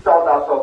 1400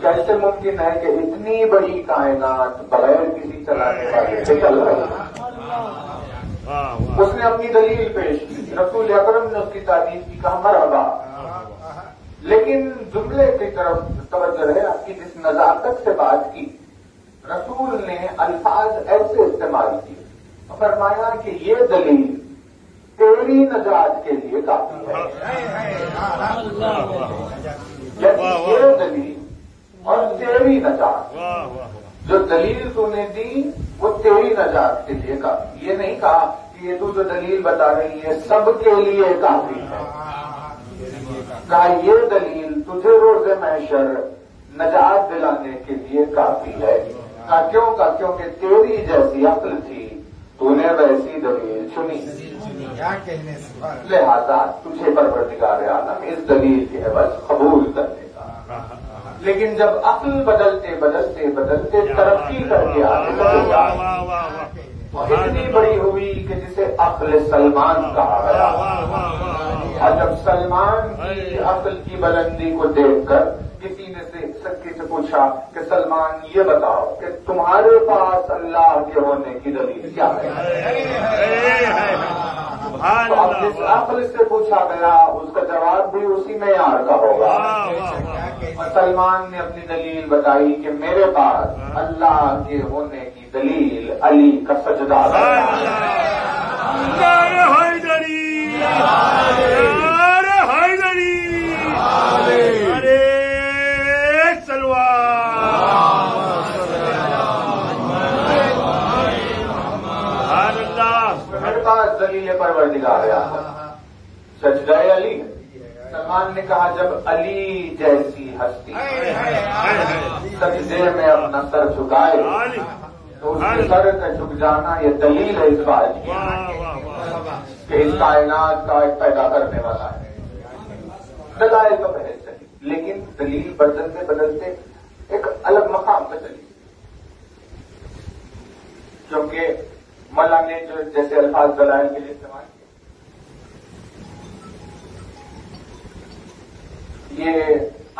کیسے ممکن ہے کہ اتنی بڑی کائنات بغیر کسی چلانے والے سے چل رہی ہے؟ اس نے اپنی دلیل پیش کی، رسول اکرم نے اس کی تعریف کی، کہا مرحبا، لیکن جملے کی طرف توجہ ہے آپ کی، جس نزاکت سے بات کی رسول نے الفاظ ایسے استعمال کیے، فرمایا کہ یہ دلیل تیری نجات کے لیے کافی ہے، یہ دلیل اور تیری نجات، جو دلیل تو نے دی وہ تیری نجات کے لیے کافی، یہ نہیں کہا کہ یہ تو جو دلیل بتا رہی ہے سب کے لیے کافی ہے، کہا یہ دلیل تجھے روز محشر نجات دلانے کے لیے کافی ہے، کہا کیوں؟ کہا کیونکہ تیری جیسی عقل تھی، تو نے ویسی دلیل چنی، لہذا تجھے پروردگار عالم اس دلیل کے عوض قبول کرنے کا۔ لیکن جب عقل بدلتے بدلتے بدلتے ترقی کر کے آنے لگے اتنی بڑی ہوئی کہ جسے عقل سلمان کہا گیا، اور جب سلمان کی عقل کی بلندی کو دیکھ کر کسی نے سکے سے پوچھا کہ سلمان یہ بتاؤ کہ تمہارے پاس اللہ کے ہونے کی دلیل کیا ہے؟ تو اب جس عقل سے پوچھا گیا اس کا جواب بھی اسی معیار کا ہوگا، اور سلمان نے اپنی دلیل بتائی کہ میرے پاس اللہ کے ہونے کی دلیل علی کا سجدہ ہے۔ میرے پاس دلیل پروردگار ہے، سجدہ علی۔ سلمان نے کہا جب علی جیسی ہستی سجدے میں اپنا سر جھکائے تو اس کے سر کا جھک جانا یہ دلیل ہے اس بات کی کہ اس کائنات کا ایک پیدا کرنے والا ہے۔ دلائل تو پہلے چلی، لیکن دلیل بدلتے بدلتے ایک الگ مقام پہ چلی، کیونکہ مولا نے جو جیسے الفاظ دلائل کے لیے استعمال کیے، یہ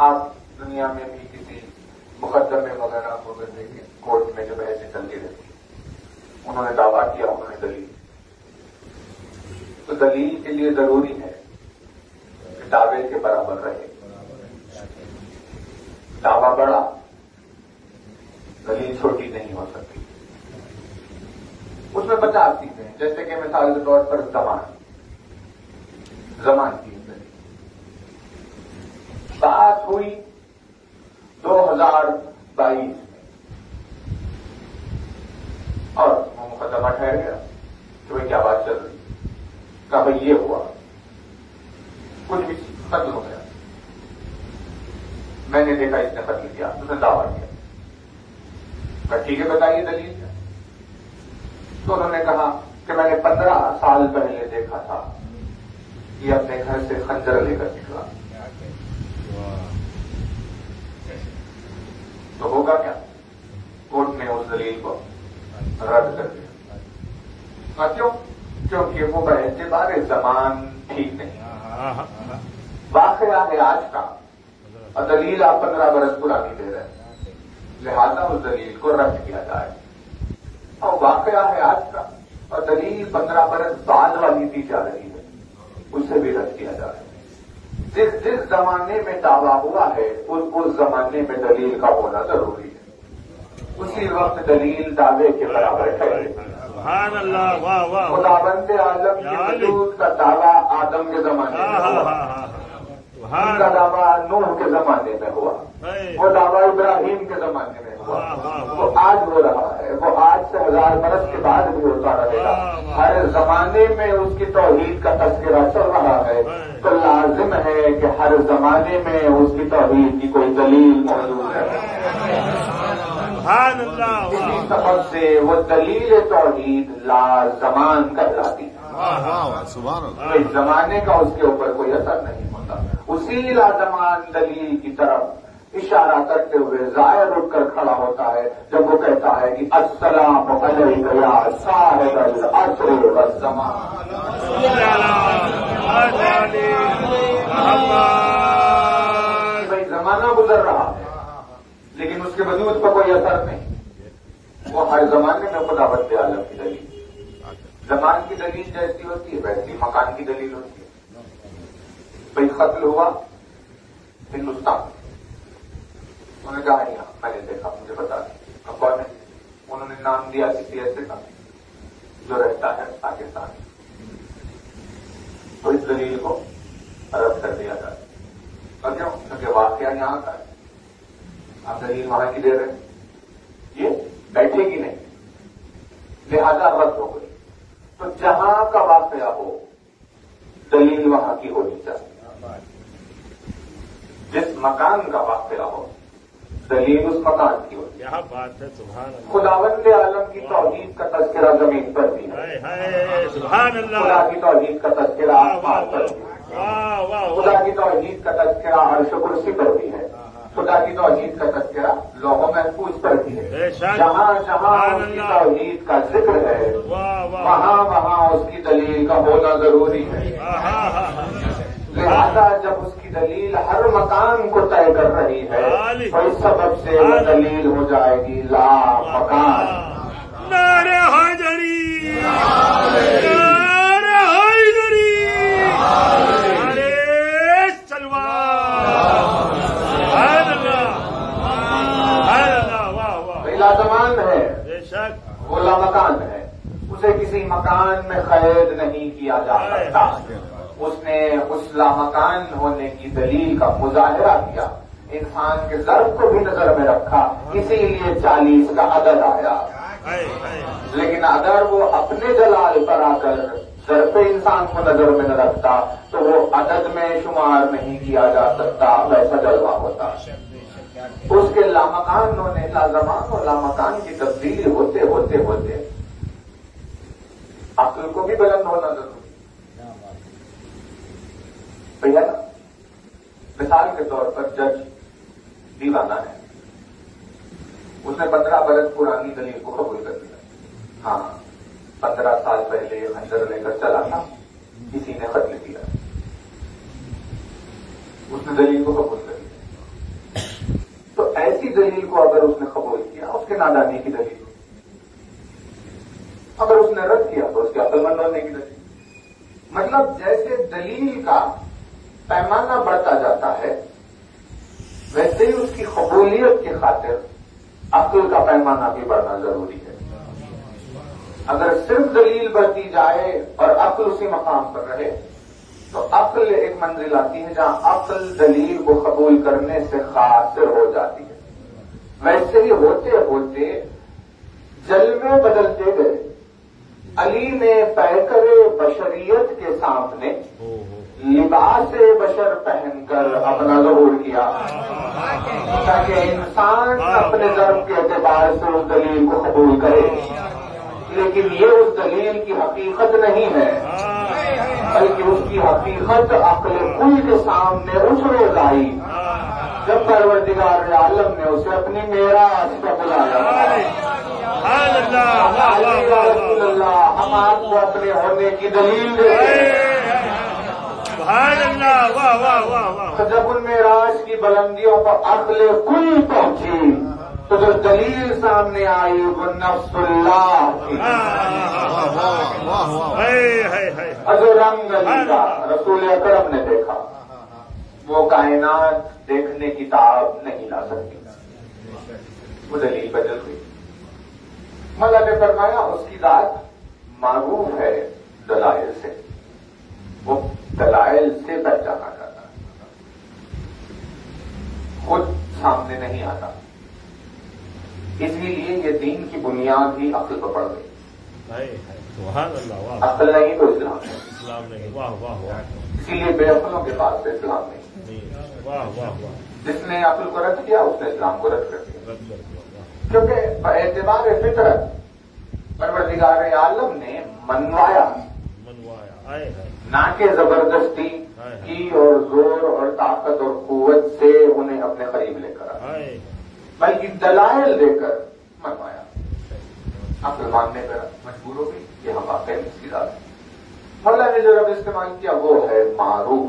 آپ دنیا میں بھی کسی مقدمے وغیرہ کو دیکھیں، کورٹ میں جو بحثیں چلتی رہتی، انہوں نے دعویٰ کیا، انہوں نے دلیل، تو دلیل کے لیے ضروری ہے کہ دعوے کے برابر رہے، دعویٰ بڑا، دلیل چھوٹی نہیں ہو سکتی۔ اس میں 50 چیزیں، جیسے کہ مثال کے طور پر زمان کی بات ہوئی 2022 میں اور وہ مقدمہ ٹھہر گیا کہ بھائی کیا بات چل رہی، کہا بھائی یہ ہوا، کچھ بھی قتل ہو گیا، میں نے دیکھا اس نے قتل کیا، اس نے دعویٰ کیا، کہا ٹھیک ہے بتائیے دلیل کیا؟ تو انہوں نے کہا کہ میں نے 15 سال پہلے دیکھا تھا یہ اپنے گھر سے خنجر لے کر نکلا، تو ہوگا کیا؟ کورٹ نے اس دلیل کو رد کر دیا، کیوں؟ کیونکہ وہ باعتبار زمان ٹھیک نہیں، واقعہ ہے آج کا اور دلیل آپ 15 برس پرانی دے رہے ہیں، لہذا اس دلیل کو رد کیا جائے، اور واقعہ ہے آج کا اور دلیل 15 برس بعد والی دی جا رہی ہے، اسے بھی رد کیا جائے۔ جس زمانے میں دعویٰ ہوا ہے اس زمانے میں دلیل کا ہونا ضروری ہے، اسی وقت دلیل دعوے کے برابر ہے۔ خداوند عالم کے وجود کا دعویٰ آدم کے زمانے میں ہوا، ان کا دعویٰ نوح کے زمانے میں ہوا، وہ دعویٰ ابراہیم کے زمانے میں ہوا، وہ آج ہو رہا ہے، وہ آج سے 1000 برس کے بعد بھی ہوتا رہے گا، ہر زمانے میں اس کی توحید کا تذکرہ چل رہا ہے، تو لازم ہے کہ ہر زمانے میں اس کی توحید کی کوئی دلیل موجود ہے۔ اسی سبب سے وہ دلیل توحید لازمان کہلاتی ہے، اس زمانے کا اس کے اوپر کوئی اثر نہیں ہوتا، اسی لازمان دلیل کی طرف اشارہ کرتے ہوئے ظاہر اٹھ کر کھڑا ہوتا ہے جب وہ کہتا ہے کہ السلام علیک یا صاحب العصر والزمان۔ بھائی زمانہ رہا ہے لیکن اس کے وجود پر کوئی اثر نہیں. وہ ہر زمانے میں خداوند عالم کی دلیل. زمان کی دلیل جیسی ہوتی ہے ویسی مکان کی دلیل ہوتی ہے. بھائی قتل ہوا ہندوستان، انہوں نے کہا یہاں میں نے دیکھا مجھے بتا دیں اب کون ہے. انہوں نے نام دیا کسی ایسے کا جو رہتا ہے پاکستان. تو اس دلیل کو رد کر دیا جائے. اور کیوں؟ کیونکہ واقعہ یہاں کا ہے، آپ دلیل وہاں کی دے رہے ہیں، یہ بیٹھے گی نہیں، لہذا رد ہو گئی. تو جہاں کا واقعہ ہو دلیل وہاں کی ہونی چاہیے. جس مکان کا واقعہ ہو دلیل اس مکان کی ہوتی ہے. بات ہے سبحان اللہ. خداوند عالم کی توحید کا تذکرہ زمین پر بھی ہے. سبحان اللہ. خدا کی توحید کا تذکرہ آسمان پر بھی ہے. خدا کی توحید کا تذکرہ عرش و کرسی پر بھی ہے. خدا کی توحید کا تذکرہ لوح محفوظ پر بھی ہے. جہاں جہاں اس کی توحید کا ذکر ہے وہاں وہاں اس کی دلیل کا ہونا ضروری ہے. لہذا جب اس کی دلیل ہر مکان کو طے کر رہی ہے تو اس سبب سے وہ دلیل ہو جائے گی لا مکان. نعرہ حیدری، نعرہ حیدری، نعرہ سلوان. سبحان اللہ، سبحان اللہ. واہ واہ. لازمان ہے، بے شک وہ لا مکان ہے. اسے کسی مکان میں قید نہیں کیا جا سکتا. اس نے اس لامکان ہونے کی دلیل کا مظاہرہ کیا. انسان کے ضرب کو بھی نظر میں رکھا، اسی لیے 40 کا عدد آیا. لیکن اگر وہ اپنے جلال پر آ کر ضرب انسان کو نظر میں نہ رکھتا تو وہ عدد میں شمار نہیں کیا جا سکتا، ویسا جلوہ ہوتا. اس کے لامکان ہونے، لازمان اور لامکان کی تبدیلی ہوتے ہوتے ہوتے عقل کو بھی بلند ہونا ضروری. بھیا مثال کے طور پر جج دیوانہ ہے، اس نے 15 برس پرانی دلیل کو قبول کر لیا. ہاں 15 سال پہلے یہ خنجر لے کر چلا تھا، کسی نے قتل کیا، اس نے دلیل کو قبول کر لیا. تو ایسی دلیل کو اگر اس نے قبول کیا اس کے نادانی کی دلیل، اگر اس نے رد کیا تو اس کے عقل مند ہونے کی دلیل. مطلب جیسے دلیل کا پیمانہ بڑھتا جاتا ہے ویسے ہی اس کی قبولیت کی خاطر عقل کا پیمانہ بھی بڑھنا ضروری ہے. اگر صرف دلیل بڑھتی جائے اور عقل اسی مقام پر رہے تو عقل ایک منزل آتی ہے جہاں عقل دلیل کو قبول کرنے سے قاصر ہو جاتی ہے. ویسے ہی ہوتے ہوتے جلوے بدلتے گئے. علی نے پیکر بشریت کے سامنے لباس بشر پہن کر اپنا ظہور کیا تاکہ انسان اپنے ضرب کے اعتبار سے اس دلیل کو قبول کرے. لیکن یہ اس دلیل کی حقیقت نہیں ہے بلکہ اس کی حقیقت عقل کل کے سامنے اس روز آئی جب پروردگار عالم نے اسے اپنی معراج پر بلایا. رسول اللہ ہم آپ کو اپنے ہونے کی دلیل دیتے. جب ان معراج کی بلندیوں پر عقل کل پہنچی تو جو دلیل سامنے آئی وہ نفس اللہ کی. جو رنگ علی کا رسول اکرم نے دیکھا وہ کائنات دیکھنے کی تاب نہیں لا سکتی. وہ دلیل بدل گئی. مولا نے فرمایا اس کی ذات معروف ہے دلائل سے، وہ دلائل سے پہچانا جاتا ہے، خود سامنے نہیں آتا. اسی لیے یہ دین کی بنیاد ہی عقل پر پڑ گئی. عقل نہیں تو اسلام نہیں. اسی لیے بے عقلوں کے پاس سے اسلام نہیں. جس نے عقل کو رد کیا اس نے اسلام کو رد کر دیا. کیونکہ اعتبار فطرت پروردگار عالم نے منوایا نہ کہ زبردستی کی اور زور اور طاقت اور قوت سے انہیں اپنے قریب لے کر آئے، بلکہ دلائل دے کر منوایا. عقل ماننے پر مجبور ہو گئی. یہ ہم واقعی اس کی ذات مولا نے جو رب استعمال کیا وہ ہے معروف.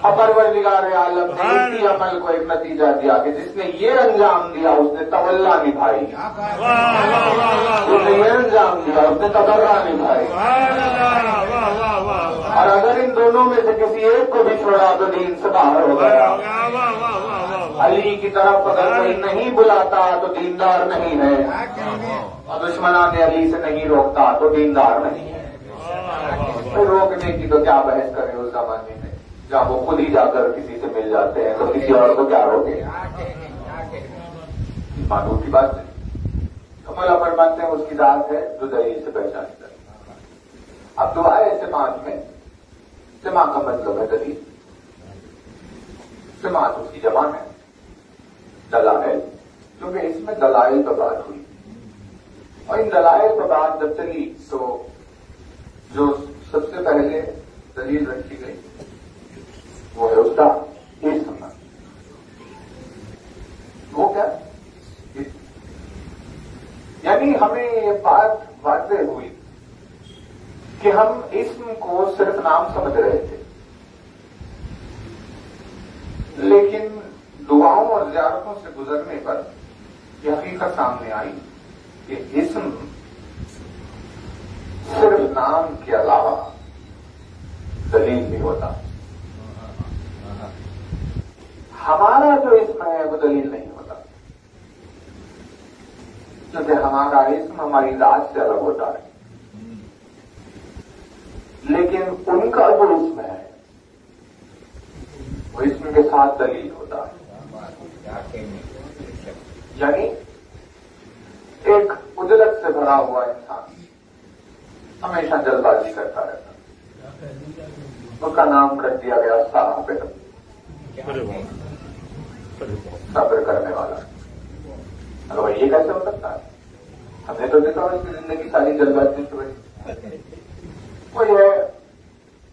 اور پروردگار عالم نے اسی عمل کو ایک نتیجہ دیا کہ جس نے یہ انجام دیا اس نے تولا نبھائی، اس نے یہ انجام دیا اس نے تبرہ نبھائی۔ اور اگر ان دونوں میں سے کسی ایک کو بھی چھوڑا تو دین سے باہر ہو گیا۔ علی کی طرف اگر کوئی نہیں بلاتا تو دیندار نہیں ہے، اور دشمنان علی سے نہیں روکتا تو دیندار نہیں ہے۔ روکنے کی تو کیا بحث کرے اس زمانے میں، جب وہ خود ہی جا کر کسی سے مل جاتے ہیں تو کسی اور کو کیا روکے؟ معلوم کی بات نہیں۔ تو مولا فرماتے ہیں اس کی ذات ہے جو دلیل سے پہچانی جاتی۔ اب دعائے سماعت میں سماع کا مطلب ہے دلیل، سماعت اس کی جمع ہے دلائل، کیونکہ اس میں دلائل پر بات ہوئی، اور ان دلائل پر بات جب چلی تو جو سب سے پہلے دلیل رکھی گئی وہ ہے اس کا اسم۔ وہ کیا؟ یعنی ہمیں یہ بات واضح ہوئی کہ ہم اسم کو صرف نام سمجھ رہے تھے، لیکن دعاؤں اور زیارتوں سے گزرنے پر یہ حقیقت سامنے آئی کہ اسم صرف نام کے علاوہ دلیل نہیں ہوتا۔ ہمارا جو اسم ہے وہ دلیل نہیں ہوتا، کیونکہ ہمارا اسم ہماری ذات سے الگ ہوتا ہے، لیکن ان کا جو اسم ہے وہ اسم کے ساتھ دلیل ہوتا ہے۔ یعنی ایک عجلت سے بھرا ہوا انسان ہمیشہ جلد بازی کرتا رہتا، اس کا نام رکھ دیا گیا صابر، صبر کرنے والا۔ اگر بھائی یہ کیسے ہو سکتا ہے؟ ہم نے تو دیکھا اس کی زندگی ساری جلد بازی سے بھری۔ وہ یہ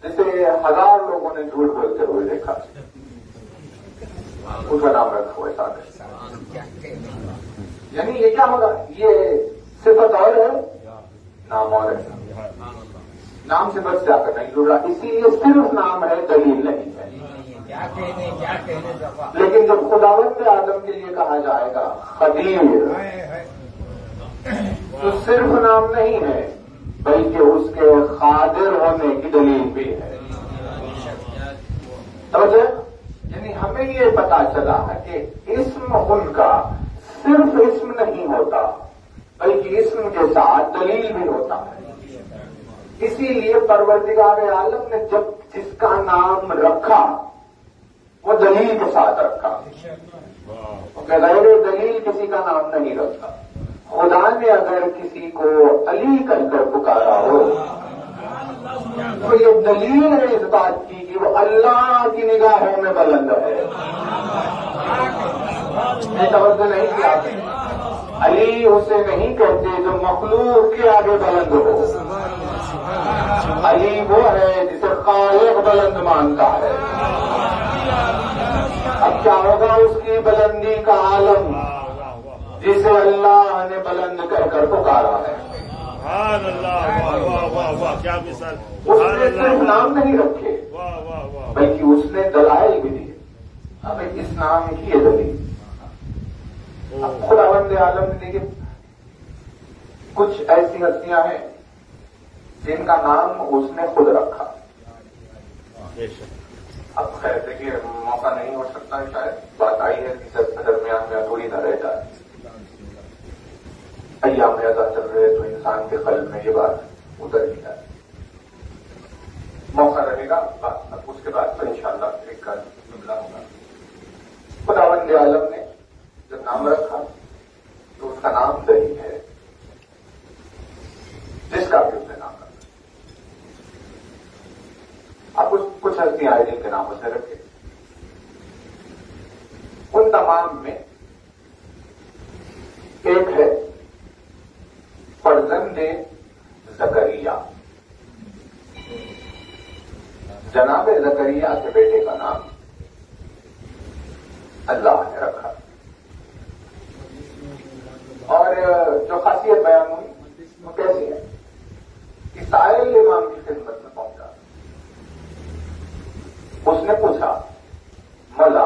جسے 1000 لوگوں نے جھوٹ بولتے ہوئے دیکھا، اس کا نام رکھا ہوا ہے صابر۔ یعنی یہ کیا ہوگا؟ یہ صفت اور ہے، نام اور ہے۔ نام سے بس جا کر نہیں جڑا، اسی لیے صرف نام ہے، دلیل نہیں ہے۔ لیکن جب خداوند آدم کے لیے کہا جائے گا قدیر، تو صرف نام نہیں ہے بلکہ اس کے قادر ہونے کی دلیل بھی ہے۔ توجہ، یعنی ہمیں یہ پتا چلا کہ اسم ان کا صرف اسم نہیں ہوتا بلکہ اسم کے ساتھ دلیل بھی ہوتا ہے۔ اسی لیے پروردگار عالم نے جب جس کا نام رکھا وہ دلیل کے ساتھ رکھا، غیر دلیل کسی کا نام نہیں رکھا۔ خدا نے اگر کسی کو علی کر کر پکارا ہو تو یہ دلیل ہے اس بات کی کہ وہ اللہ کی نگاہوں میں بلند ہے۔ میں توجہ نہیں کیا، علی اسے نہیں کہتے جو مخلوق کے آگے بلند ہو، علی وہ ہے جسے خالق بلند مانتا ہے۔ اب کیا ہوگا اس کی بلندی کا عالم جسے اللہ نے بلند کر کر پکارا ہے۔ سبحان اللہ، واہ واہ واہ، کیا مثال! اس نے صرف نام نہیں رکھے بلکہ اس نے دلائل بھی دیے۔ اب اس نام کی یہ دلیل، اب خداوند عالم نے دیکھے کچھ ایسی ہستیاں ہیں جن کا نام اس نے خود رکھا۔ اب خیر دیکھیے موقع نہیں ہو سکتا ہے، شاید بات آئی ہے کہ درمیان میں ادھوری نہ رہ جائے۔ ایام ازا چل رہے تو انسان کے قلب میں یہ بات اتر ہی جائے۔ موقع رہے گا اس کے بعد پھر انشاءاللہ ایک کا جملہ ہوگا۔ خداوند عالم نے جب نام رکھا تو اس کا نام دلیل ہے، جس کا بھی اس نے نام رکھا۔ اب کچھ ہستیاں آئے جن کے نام اس نے رکھے، ان تمام میں ایک ہے فرزند زکریا۔ جناب زکریا کے بیٹے کا نام اللہ نے رکھا، اور جو خاصیت بیان ہوئی وہ کیسی ہے کہ سائل امام کی خدمت میں پہنچا. اس نے پوچھا مولا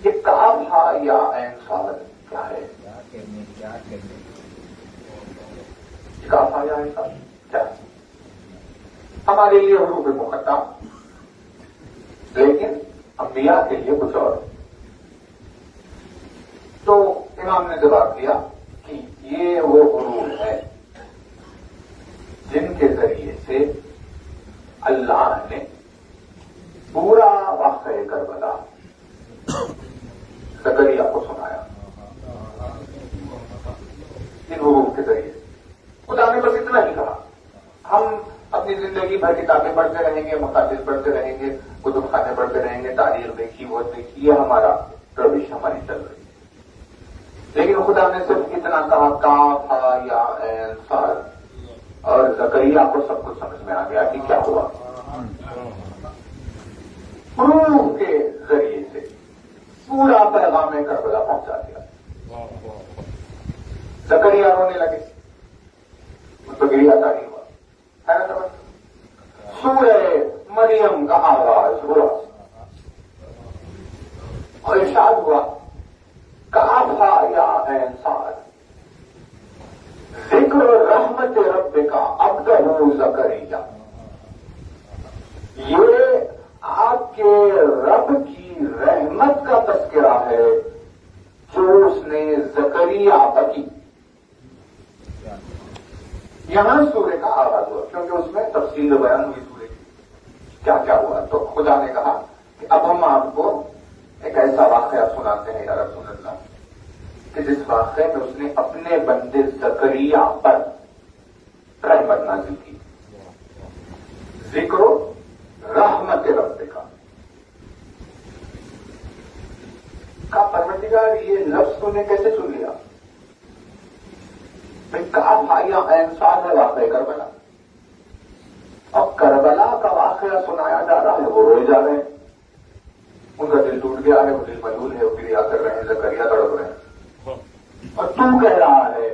یہ کاف ہا یا عین صاد کیا ہے؟ کاف ہا یا عین صاد کیا ہے؟ ہمارے لیے حروف مقطع لیکن انبیاء کے لیے کچھ اور. تو امام نے جواب دیا کہ یہ وہ حروف ہے جن کے ذریعے سے اللہ نے پورا واقعہ کربلا زکریا کو سنایا. ان حروف کے ذریعے خدا نے بس اتنا ہی کہا. ہم اپنی زندگی بھر کتابیں پڑھتے رہیں گے، مقاصد پڑھتے رہیں گے، کتب خانے پڑھتے رہیں گے، تاریخ دیکھی وہ دیکھی، یہ ہمارا روش ہماری چل رہی. لیکن خدا نے صرف اتنا کہا کاف ہا یا عین صاد اور زکریا کو سب کچھ سمجھ میں آ گیا کہ کیا ہوا. حروف کے ذریعے سے پورا پیغام کربلا پہنچا دیا. زکریا رونے لگے، اس کو گریا نہیں ہوا ہے نا. سمجھ سورہ مریم کا آغاز ہوا اور ارشاد ہوا کاف ہا یا عین صاد ذکر رحمت رب کا عبدہ زکریا. یہ آپ کے رب کی رحمت کا تذکرہ ہے جو اس نے زکریا کی. یہاں سورہ کا آغاز ہوا کیونکہ اس میں تفصیل بیان ہوئی سورہ کی کیا کیا ہوا. تو خدا نے کہا کہ اب ہم آپ کو ایک ایسا واقعہ سناتے ہیں یا رسول اللہ کہ جس واقعے میں اس نے اپنے بندے زکریا پر رحمت نازل کی. ذکر رحمت رب کا پروردگار یہ لفظ تو نے کیسے سن لیا؟ کاف ہا یا عین صاد ہے واقعہ کربلا، اور کربلا کا واقعہ سنایا جا رہا ہے، وہ روئے جا رہے ہیں، ان کا دل ٹوٹ گیا ہے، وہ دل ملول ہے، وہ گریا کر رہے ہیں، زکریا تڑپ رہے ہیں. اور تو کہہ رہا ہے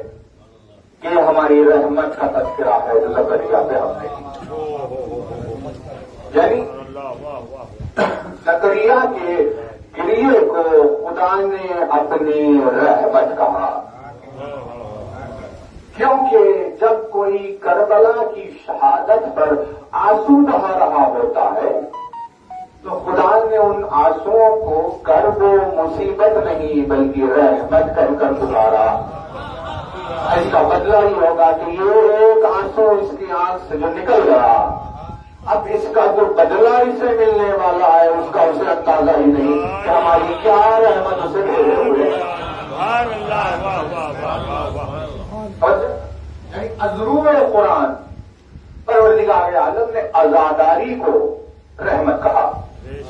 کہ ہماری رحمت کا تذکرہ ہے جو زکریا پہ ہم نے کی. یعنی زکریا کے گریے کو خدا نے اپنی رحمت کہا. کیونکہ جب کوئی کربلا کی شہادت پر آنسو بہا رہا ہوتا ہے تو خدا نے ان آنسوؤں کو کرب و مصیبت نہیں بلکہ رحمت کہہ کر گزارا. اس کا بدلہ ہی ہوگا کہ یہ ایک آنسو اس کی آنکھ سے جو نکل گیا، اب اس کا جو بدلہ اسے ملنے والا ہے اس کا اسے اندازہ ہی نہیں کہ ہماری کیا رحمت اسے بھیجے ہوئے. یعنی ازروع قرآن پروردگار عالم نے عزاداری کو رحمت کہا.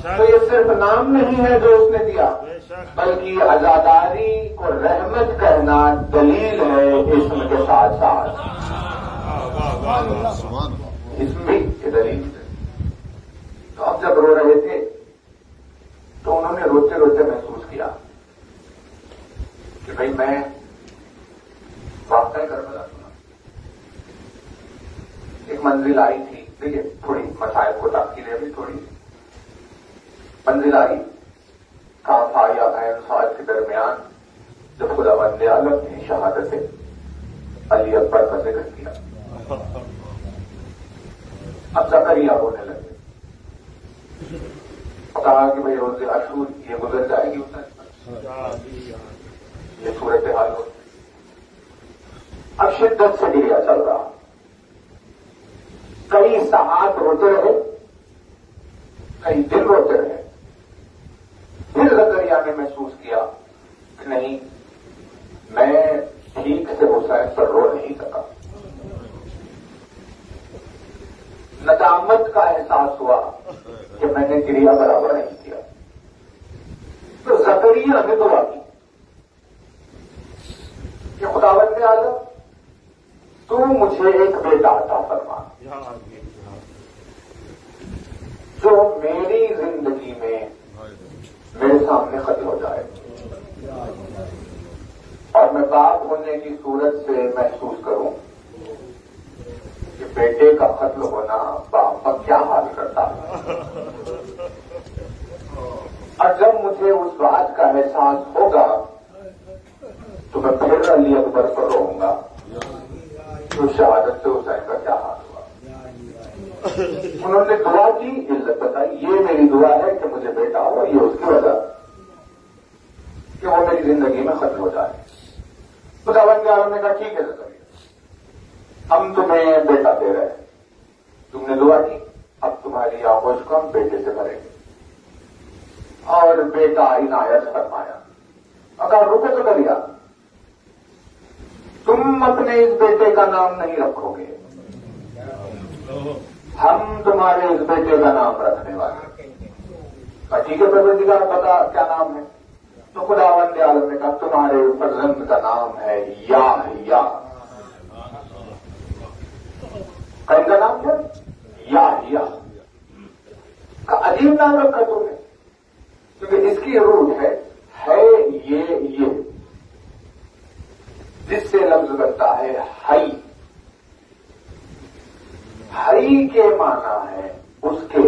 تو یہ صرف نام نہیں ہے جو اس نے دیا بلکہ عزاداری کو رحمت کہنا دلیل ہے اسم کے ساتھ ساتھ. اسم بھی یہ دلیل ہے. تو اب جب رو رہے تھے تو انہوں نے روتے روتے محسوس کیا کہ بھئی میں واقعہ کربلا سنا. ایک منزل آئی تھی، دیکھیے تھوڑی مسائل کو تاکید ہے بھی، تھوڑی منزل آئی کاف ہا یا عین صاد کے درمیان جب خدا بند عالم نے شہادت علی اکبر کا ذکر کیا. اب زکریا ہونے لگے، کہا کہ بھائی روز عاشور یہ گزر جائے گی، یہ صورتحال ہوتی. اب شدت سے گریا چل رہا، کئی ساعات روتے رہے، کئی دن روتے رہے. پھر زکریا نے محسوس کیا کہ نہیں، میں ٹھیک سے حسین پر رو نہیں سکا. ندامت کا احساس ہوا کہ میں نے گریا برابر نہیں کیا. تو زکریا نے دعا کی کہ خداوند عالم تو مجھے ایک بیٹا عطا فرما جو میری زندگی میں میرے سامنے ختم ہو جائے اور میں باپ ہونے کی صورت سے محسوس کروں بیٹے کا قتل ہونا باپ کا کیا حال کرتا ہے. اور جب مجھے اس بات کا احساس ہوگا تو میں پھر علی اکبر پر رہوں گا تو شہادت سے حسین کا کیا حال ہوا. انہوں نے دعا کی، علت بتائی، یہ میری دعا ہے کہ مجھے بیٹا ہو، یہ اس کی وجہ کہ وہ میری زندگی میں ختم ہو جائے. خداوند عالم نے کہا ٹھیک ہے زکریا، ہم تمہیں بیٹا دے رہے ہیں، تم نے دعا کی، اب تمہاری آغوش کو ہم بیٹے سے بھریں گے. اور بیٹا عنایت فرمایا. اگر رکو زکریا، تم اپنے اس بیٹے کا نام نہیں رکھو گے، ہم تمہارے اس بیٹے کا نام رکھنے والے. ٹھیک ہے پروردگار، بتا کیا نام ہے. تو خداوند عالم نے کہا تمہارے فرزند کا نام ہے یحییٰ. کون کا نام ہے؟ یحییٰ. کا عجیب نام رکھا تم نے، کیونکہ اس کی روح ہے یہ جس سے لفظ بنتا ہے حی. حی کے معنی ہے اس کے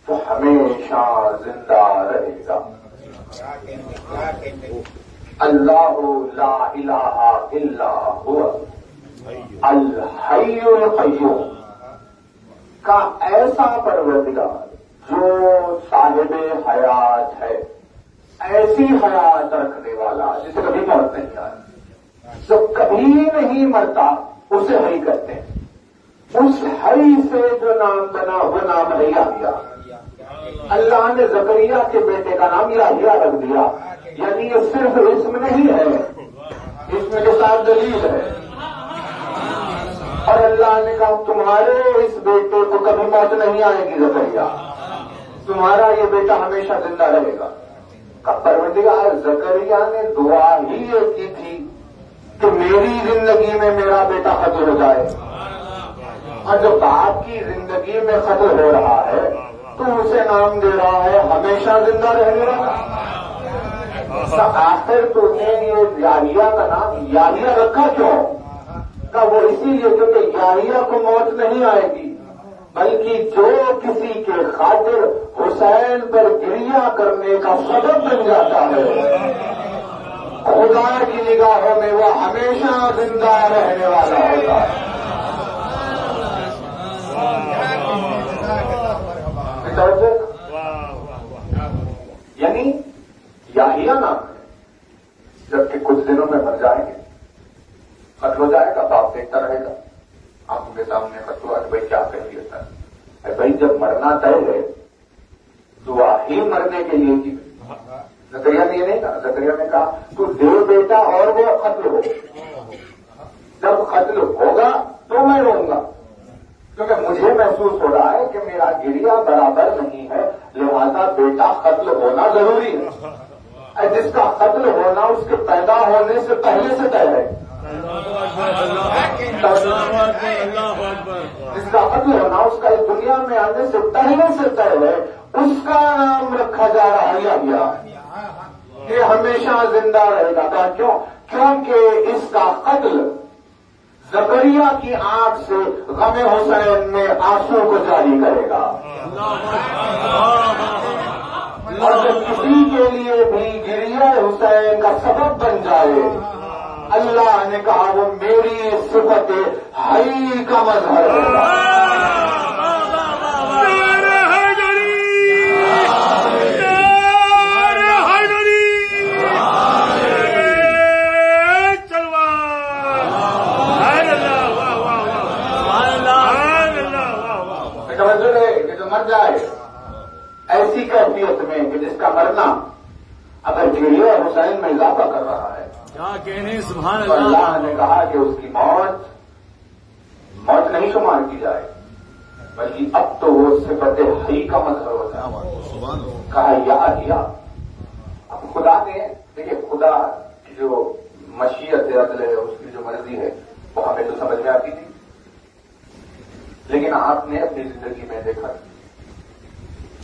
جو ہمیشہ زندہ رہے گا. اللہ لا الہ الا هو الحی القیوم کا ایسا پروردگار جو صاحب حیات ہے، ایسی حیات رکھنے والا جسے کبھی موت نہیں آئی، جو کبھی نہیں مرتا، اسے حی کہتے ہیں. اس حی سے جو نام بنا وہ نام ہے یحییٰ. اللہ نے زکریا کے بیٹے کا نام یحییٰ رکھ دیا. یعنی یہ صرف اسم نہیں ہے، اسم کے ساتھ دلیل ہے. اور اللہ نے کہا تمہارے اس بیٹے کو کبھی موت نہیں آئے گی زکریا، تمہارا یہ بیٹا ہمیشہ زندہ رہے گا. پروردگار زکریا نے دعا ہی یہ کی تھی کہ میری زندگی میں میرا بیٹا قتل ہو جائے، اور جو باپ کی زندگی میں قتل ہو رہا ہے تو اسے نام دے رہا ہے ہمیشہ زندہ رہنے والا. آخر تو نے یہ یحییٰ کا نام یحییٰ رکھا کیوں؟ کہ وہ اسی لیے کیونکہ یحییٰ کو موت نہیں آئے گی، بلکہ جو کسی کے خاطر حسین پر گریہ کرنے کا سبب بن جاتا ہے، خدا کی نگاہوں میں وہ ہمیشہ زندہ رہنے والا ہوتا ہے. یعنی یحییٰ نام ہے، جبکہ کچھ دنوں میں مر جائیں گے، قتل ہو جائے گا، باپ دیکھتا رہے گا آنکھوں کے سامنے قتل ہوا. بھائی کیا کہہ دیا تھا؟ بھائی جب مرنا طے ہے دعا ہی مرنے کے لیے کی. زکریا نے یہ نہیں کہا، زکریا نے کہا تو دے بیٹا اور وہ قتل ہو. جب قتل ہوگا تو میں رہوں گا، کیونکہ مجھے محسوس ہو رہا ہے کہ میرا گریہ برابر نہیں ہے، لہذا بیٹا قتل ہونا ضروری ہے. جس کا قتل ہونا اس کے پیدا ہونے سے پہلے سے طے ہے، جس کا قتل ہونا اس کا اس دنیا میں آنے سے پہلے سے طے ہے، اس کا نام رکھا جا رہا ہے یحییٰ. یہ ہمیشہ زندہ رہے گا. کیوں؟ کیونکہ اس کا قتل زکریا کی آنکھ سے غم حسین میں آنسو کو جاری کرے گا. اور جب کسی کے لیے بھی گریہ حسین کا سبب بن جائے، اللہ نے کہا وہ میری صفت حی کا مظہر ہوگا. مر جائے ایسی کیفیت میں کہ جس کا مرنا اگر گریہ حسین میں اضافہ کر رہا ہے، کیا کہنے سبحان تو اللہ نے کہا کہ اس کی موت نہیں شمار کی جائے، بلکہ اب تو وہ صفت حی کا مظہر ہوتا ہے. کہا یحییٰ. اب خدا نے دیکھیے، خدا کی جو مشیت عدل ہے، اس کی جو مرضی ہے وہ ہمیں تو سمجھ میں آتی تھی، لیکن آپ نے اپنی زندگی میں دیکھا،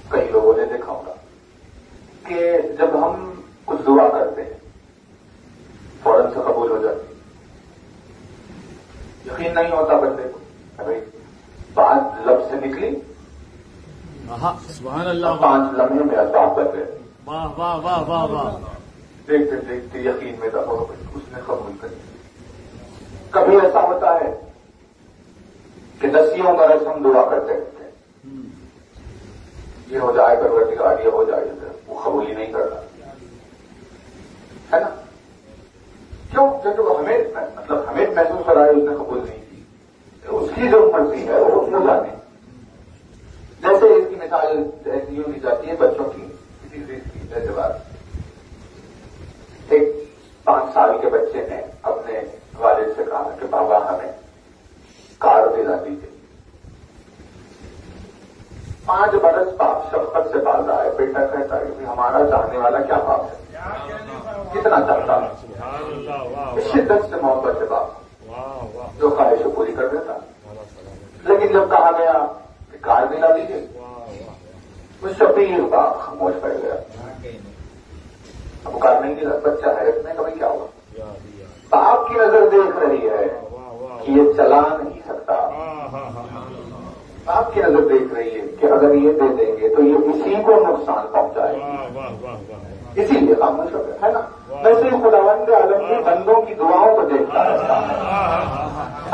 کئی لوگوں نے دیکھا ہوگا کہ جب ہم کچھ دعا کرتے ہیں فوراً سے قبول ہو جاتی. یقین نہیں ہوتا بندے کو، بھائی بات لب سے نکلی، سبحان اللہ، 5 لمحے میں اسباب بن گئے. واہ واہ واہ واہ واہ. دیکھتے دیکھتے یقین میں دفعہ اس نے قبول کر لیا. کبھی ایسا ہوتا ہے کہ نسیوں کا رسم ہم دعا کرتے رہتے ہیں، یہ ہو جائے پروردگار، یہ ہو جائے، وہ قبول ہی نہیں کرتا ہے نا. کیوں؟ کیونکہ ہمیں محسوس کرا ہے اس نے قبول نہیں کی. اس کی جو مرضی ہے وہ اس کو جانے. جیسے اس کی مثال ایسی یوں دی جاتی ہے بچوں کی کسی چیز کی. جیسے بات ایک 5 سال کے بچے نے اپنے والد سے کہا کہ بابا ہمیں کار دلا دیجیے. 5 برس باپ شفقت سے پال رہا ہے. بیٹا کہتا ہے کہ ہمارا چاہنے والا کیا باپ ہے، کتنا چاہتا ہے، شدت سے محبت سے باپ جو خواہش پوری کر دیتا. لیکن جب کہا گیا کہ کار دلا دیجیے، وہ شفیق باپ خاموش پڑ گیا. اب کار نہیں دلا، بچہ حیرت میں کبھی کیا ہوا. باپ کی نظر دیکھ رہی ہے کہ یہ چلا نہیں سکتا. باپ کی نظر دیکھ رہی ہے کہ اگر یہ دے دیں گے تو یہ اسی کو نقصان پہنچائے گا، اسی لیے خاموش ہو گیا ہے نا. ویسے ہی خداوند عالم کے بندوں کی دعاؤں کو دیکھتا رہتا ہے.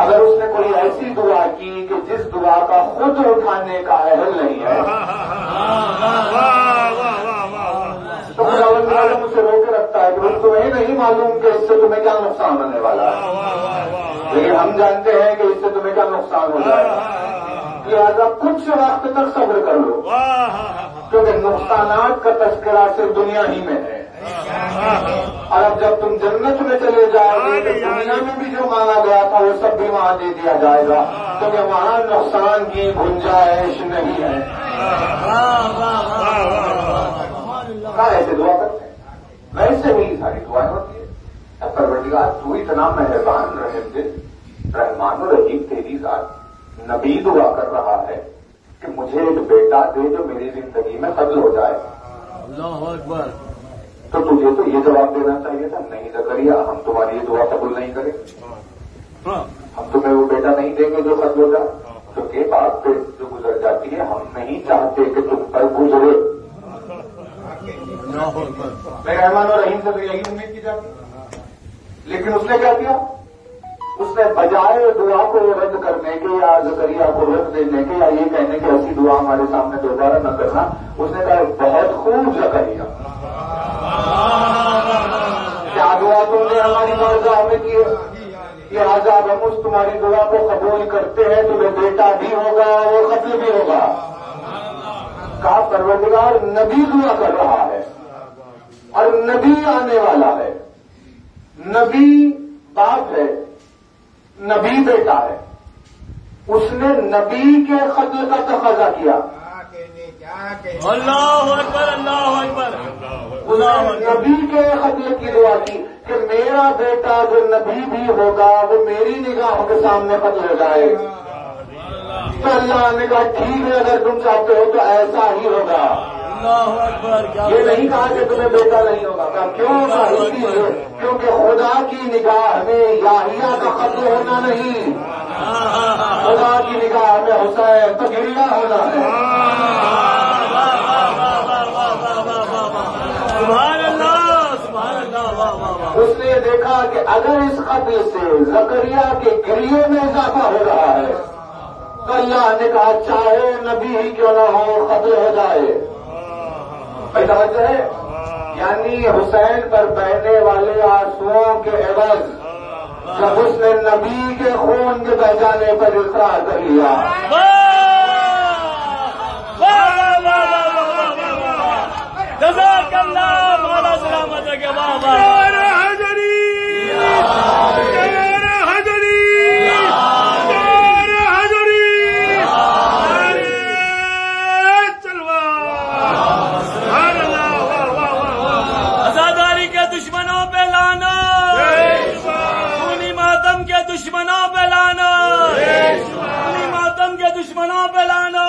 اگر اس نے کوئی ایسی دعا کی کہ جس دعا کا خود اٹھانے کا اہل نہیں ہے تو خداوند عالم اسے روک رکھتا ہے کہ تمہیں نہیں معلوم کہ اس سے تمہیں کیا نقصان ہونے والا ہے، لیکن ہم جانتے ہیں کہ اس سے تمہیں کیا نقصان ہو جائے گا. لہٰذا کچھ وقت تک صبر کر لو، کیونکہ نقصانات کا تذکرہ صرف دنیا ہی میں ہے. اور اب جب تم جنت میں چلے جاؤ گے تو دنیا میں بھی جو مانگا گیا تھا وہ سب بھی وہاں دے دیا جائے گا، کیونکہ وہاں نقصان کی گنجائش نہیں ہے. ایسے دعا کرتے ہیں، ویسے ہی ساری دعائیں ہوتی ہے. پروردگار تو اتنا مہربان رحم دل رحمان و رحیم تیری ذات. نبی دعا کر رہا ہے کہ مجھے ایک بیٹا دے جو میری زندگی میں قتل ہو جائے. اللہ اکبر. تو تجھے تو یہ جواب دینا چاہیے تھا، نہیں زکریا ہم تمہاری یہ دعا قبول نہیں کریں، ہم تمہیں وہ بیٹا نہیں دیں گے جو قتل ہو جائے. کیونکہ بات پہ جو گزر جاتی ہے، ہم نہیں چاہتے کہ تم پر گزرے. میں رحمان اور رحیم سے تو یہی امید کی جاتی، لیکن اس نے کیا کیا؟ اس نے بجائے دعا کو رد کرنے کے یا زکریا کو رد دینے کے یا یہ کہنے کہ ایسی دعا ہمارے سامنے دوبارہ نہ کرنا، اس نے کہا بہت خوب زکریا، کیا دعا تم نے ہماری بارگاہ میں کی ہے، لہٰذا ہم اس تمہاری دعا کو قبول کرتے ہیں. تمہیں بیٹا بھی ہوگا اور قتل بھی ہوگا. کہا پروردگار نبی دعا کر رہا ہے اور نبی آنے والا ہے، نبی باپ ہے، نبی بیٹا ہے. اس نے نبی کے قتل کا تقاضا کیا. اللہ اکبر اللہ اکبر. نبی کے قتل کی دعا کی کہ میرا بیٹا جو نبی بھی ہوگا وہ میری نگاہوں کے سامنے قتل ہو جائے. تو اللہ نے کہا ٹھیک ہے، اگر تم چاہتے ہو تو ایسا ہی ہوگا. اللہ اکبر. یہ نہیں کہا کہ تمہیں بیٹا نہیں ہوگا. کیوں؟ کیونکہ خدا کی نگاہ میں یاحیہ کا قتل ہونا نہیں، خدا کی نگاہ میں حسین تغیرہ ہونا ہے. سبحان اللہ سبحان اللہ. اس نے یہ دیکھا کہ اگر اس قتل سے زکریا کے گریے میں اضافہ ہو رہا ہے تو اللہ نے کہا چاہے نبی ہی کیوں نہ ہو قتل ہو جائے. توجہ ہے، یعنی حسین پر بہنے والے آنسوؤں کے عوض جب اس نے نبی کے خون کے بہ جانے پر اقرار کر لیا. جزاک اللہ مولا سلامت کے بابا. آزاداری کے دشمنوں پہ لانا، خونی ماتم کے دشمنوں پہ لانا، خونی ماتم کے دشمنوں پہ لانا.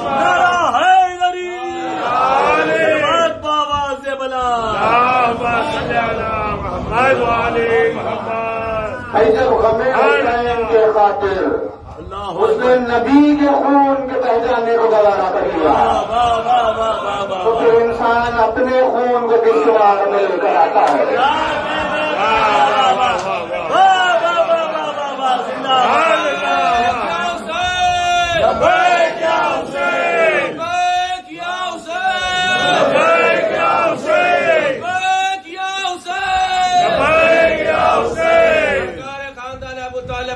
نعرہ حیدری بات بابا سے بلا. جب غم حسین کے خاطر اس نے نبی کے خون کے بہ جانے کو گوارا کر لیا، تو پھر انسان اپنے خون کو کس بار میں لے کر آتا ہے؟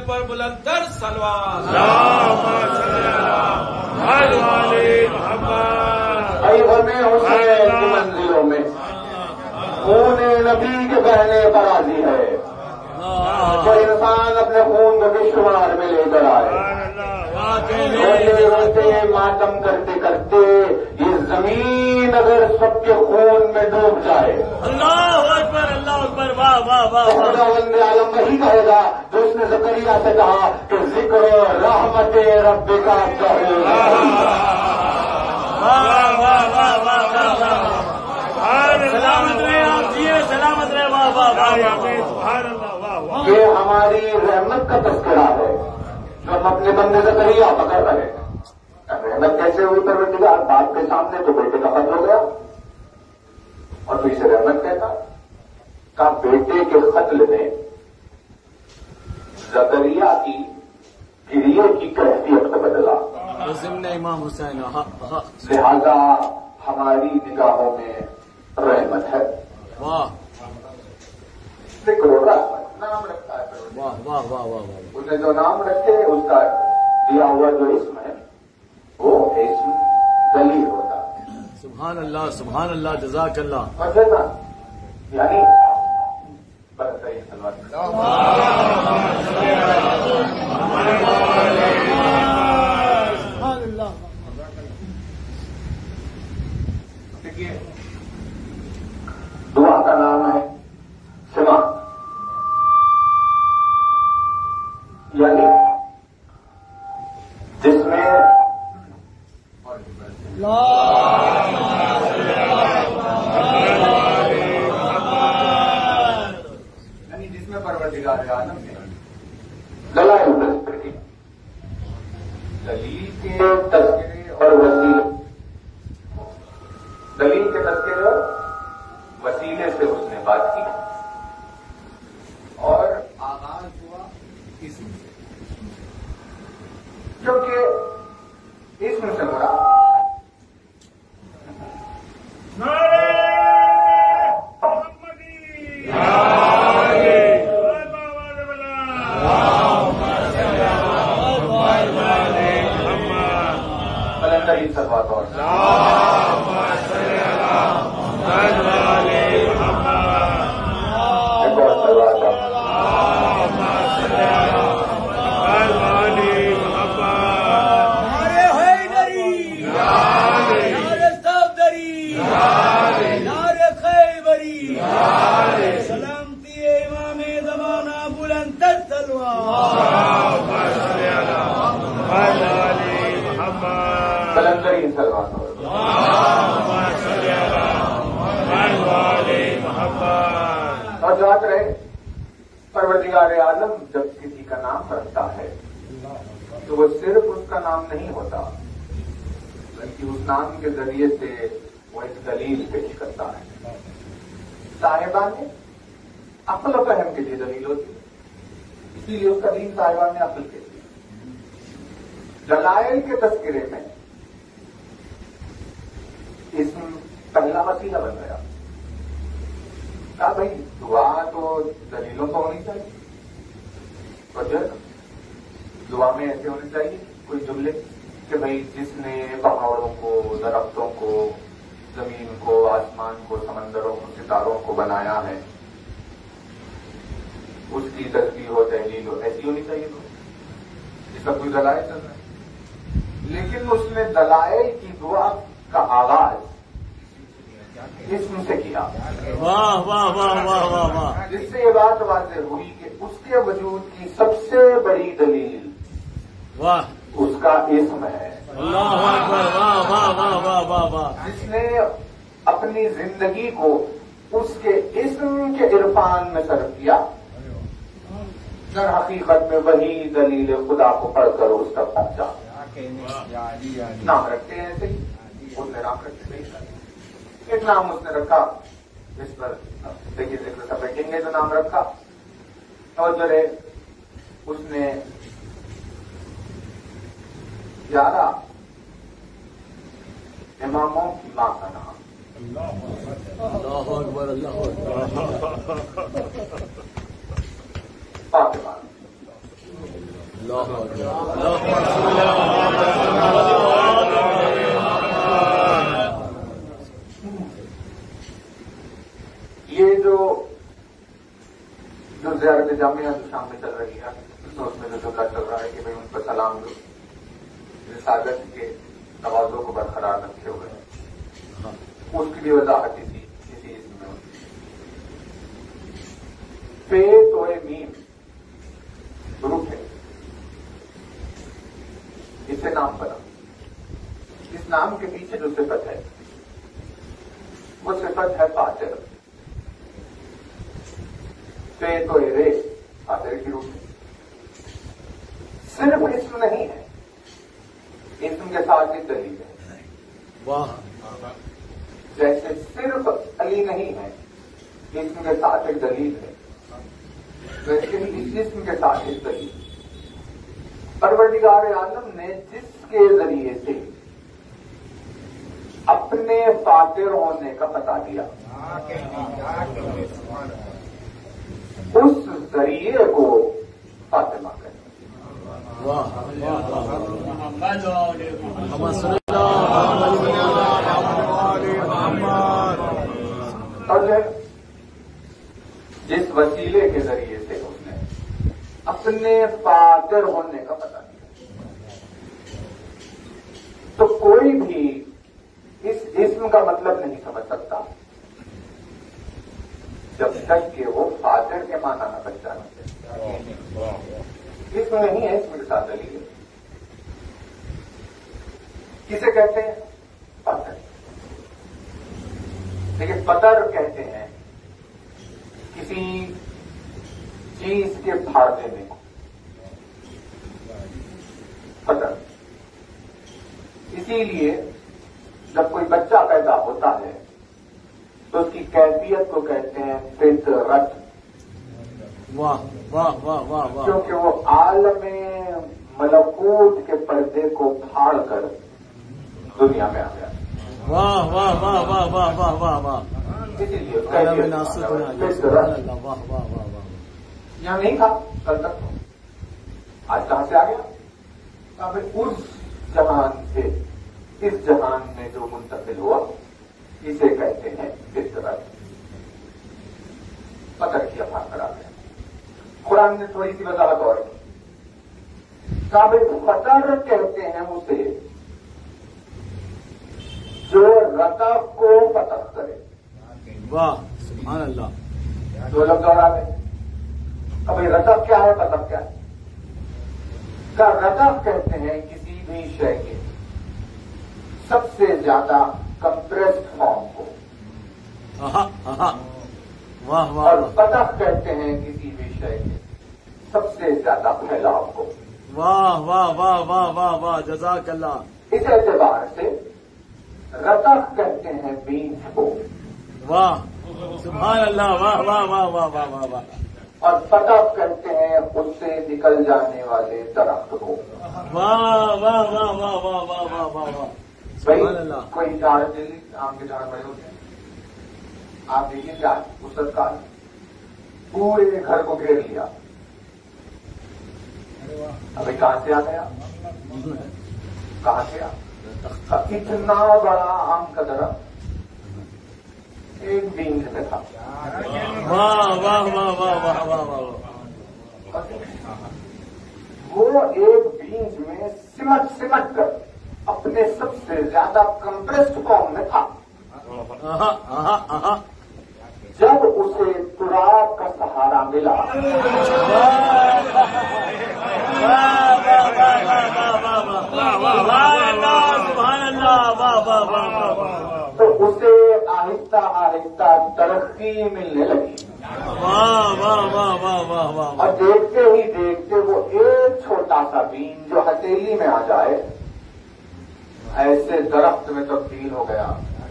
پر بلندر سلوات میں حسین کی منزلوں میں خون نبی کے بہنے پر راضی ہے، تو انسان اپنے خون کو کس شمار میں لے کر آئے؟ روتے روتے ماتم کرتے کرتے یہ زمین اگر سب کے خون میں ڈوب جائے، اللہ اکبر اللہ اکبر، واہ واہ واہ، خدا وند عالم وہی کہے گا جو اس نے زکریا سے کہا کہ ذکر رحمت رب کا سلامت رہے آپ جی، سلامت رہے، واہ واہ واہ، یہ ہماری رحمت کا تذکرہ ہے جو ہم اپنے بندے زکریا پکڑ رہے ہیں۔ رحمت کیسے ہوئی پروردگار؟ باپ کے سامنے تو بیٹے کا قتل ہو گیا اور پھر سے رحمت کہتا کہ بیٹے کے قتل نے زکریا کی گریے کی کیفیت کو بدلا، امام حسین، لہذا ہماری نگاہوں میں رحمت ہے۔ واہ ذکر رحمت نام رکھتا ہے، واہ واہ واہ واہ، اس نے جو نام رکھے اس کا دیا ہوا جو اسم ہے وہ اسم دلیل ہوتا ہے۔ سبحان اللہ سبحان اللہ، جزاک اللہ۔ مطلب یعنی بس صحیح سلوات دیکھیے، دعا کا نام ہے سما، یعنی جس میں پروردگار عالم نے دلائل ذکر کی، دلیل کے تذکرے اور وسیلے، دلیل کے تذکرے اور وسیلے سے اس نے بات کی اور آغاز ہوا اسم سے، کیونکہ اسم سے مراد اور یاد رہے پروردگار عالم جب کسی کا نام رکھتا ہے تو وہ صرف اس کا نام نہیں ہوتا بلکہ اس نام کے ذریعے سے وہ ایک دلیل پیش کرتا ہے۔ صاحبان عقل و فہم کے لیے دلیل ہوتی ہے، اسی لیے اس کا دین صاحبان عقل کے لیے۔ دلائل کے تذکرے میں اسم پہلا وسیلہ بن گیا۔ کہا بھائی دعا تو دلیلوں کو ہونی چاہیے، وجہ دعا میں ایسے ہونے چاہیے کوئی جملے کہ بھائی جس نے پہاڑوں کو، درختوں کو، زمین کو، آسمان کو، سمندروں کو، ستاروں کو بنایا ہے اس کی تسبیح ہو، تحلیل ہو، ایسی ہونی چاہیے۔ تو یہ سب کچھ دلائل چل رہا ہے، لیکن اس نے دلائل کی دعا کا آغاز اسم سے کیا۔ واہ واہ واہ واہ واہ واہ، جس سے یہ بات واضح ہوئی کہ اس کے وجود کی سب سے بڑی دلیل واہ اس کا اسم ہے۔ اللہ اکبر، واہ واہ واہ واہ واہ واہ، جس نے اپنی زندگی کو اس کے اسم کے عرفان میں صرف کیا در حقیقت میں وہی دلیل خدا کو پڑھ کر اس تک پہنچا. نام رکھتے ہیں ایسے ہی، اس نے نام رکھتے نہیں. ایک نام اس نے رکھا جس پر دیکھیے ذکر سب بیٹھیں گے، جو نام رکھا اور جو ہے اس نے 11 اماموں کی ماں کا نام. اللہ اکبر، اللہ اکبر، فاطمہ. اللہ اکبر. یہ جو زیارت جامعہ جو شام میں چل رہی ہے اس میں جو جملہ چل رہا ہے کہ بھائی ان پر سلام دو، رسالت کے توازوں کو برقرار رکھے ہوئے ہیں، اس کی بھی وضاحت اسی اسم میں ہوتی ہے. پے تو میم حروف ہے، اس سے نام بنا. اس نام کے پیچھے جو صفت ہے وہ صفت ہے فاتر. پے تو رے فاتر کی روح ہے. صرف اسم نہیں ہے، اسم کے ساتھ ایک دلیل ہے. واہ، جیسے صرف علی نہیں ہے، اسم کے ساتھ ایک دلیل ہے، ویسے ہی اس جسم کے ساتھ ایک دلیل. پروردگار عالم نے جس کے ذریعے سے اپنے فاتر ہونے کا پتہ دیا، اس ذریعے کو فاطمہ کہتے ہیں. واہ واہ واہ. اور جس وسیلے کے ذریعے سے اس نے اپنے فاتر ہونے کا پتہ دیا، تو کوئی بھی اس اسم کا مطلب نہیں سمجھ سکتا جب تک کہ وہ فاتر کے معنی نہ پہچانے. اسم نہیں ہے، اسم کے ساتھ دلیل ہے. کسے کہتے ہیں؟ فاتر. لیکن پتر کہتے ہیں کسی چیز کے پھاڑ دینے کو پتر. اسی لیے جب کوئی بچہ پیدا ہوتا ہے تو اس کی کیفیت کو کہتے ہیں فطرت. واہ واہ واہ واہ واہ. کیونکہ وہ عالم ملکوت کے پردے کو پھاڑ کر دنیا میں آ گیا. واہ واہ واہ واہ واہ واہ واہ واہ. اسی لیے فطرت. واہ واہ واہ واہ. یہاں نہیں تھا کل تک، آج کہاں سے آ گیا؟ اس جہان سے اس جہان میں جو منتقل ہوا اسے کہتے ہیں فطرت. پتر کیا بات کرا گیا. قرآن نے تھوڑی سی وضاحت اور کی. قابل فطر کہتے ہیں اسے جو رتب کو فتح کرے. واہ سبحان اللہ. دو لفظ اور آ گئے. اب یہ رتب کیا ہے، فتح کیا ہے؟ رتب کہتے ہیں کسی بھی شے کے سب سے زیادہ کمپریسڈ فارم کو، واہ واہ. اور فتح کہتے ہیں کسی بھی شے کے سب سے زیادہ پھیلاؤ کو. واہ واہ واہ واہ واہ واہ. جزاک اللہ. اس اعتبار سے رتب کہتے ہیں بیج کو، واہ سبحان اللہ. واہ واہ واہ واہ واہ واہ واہ. اور فتح کہتے ہیں اس سے نکل جانے والے درخت کو. واہ واہ واہ واہ واہ واہ واہ واہ واہ. سبحان اللہ. کوئی جھاڑ دلی آم کے جھاڑ بڑے ہوتے ہیں، آپ دیکھیے کیا وسط کال پورے گھر کو گھیر لیا. ابھی کہاں سے آ گیا؟ کہاں سے آ؟ اتنا بڑا آم کا درخت ایک بینج میں تھا. واہ واہ واہ واہ واہ واہ واہ. وہ ایک بینج میں سمٹ کر اپنے سب سے زیادہ کمپریسڈ فارم میں تھا. جب اسے تراب کا سہارا ملا تو اسے آہستہ آہستہ ترقی ملنے لگی. واہ واہ واہ واہ واہ واہ. اور دیکھتے ہی دیکھتے وہ ایک چھوٹا سا بین جو ہتھیلی میں آ جائے ایسے درخت میں تبدیل ہو گیا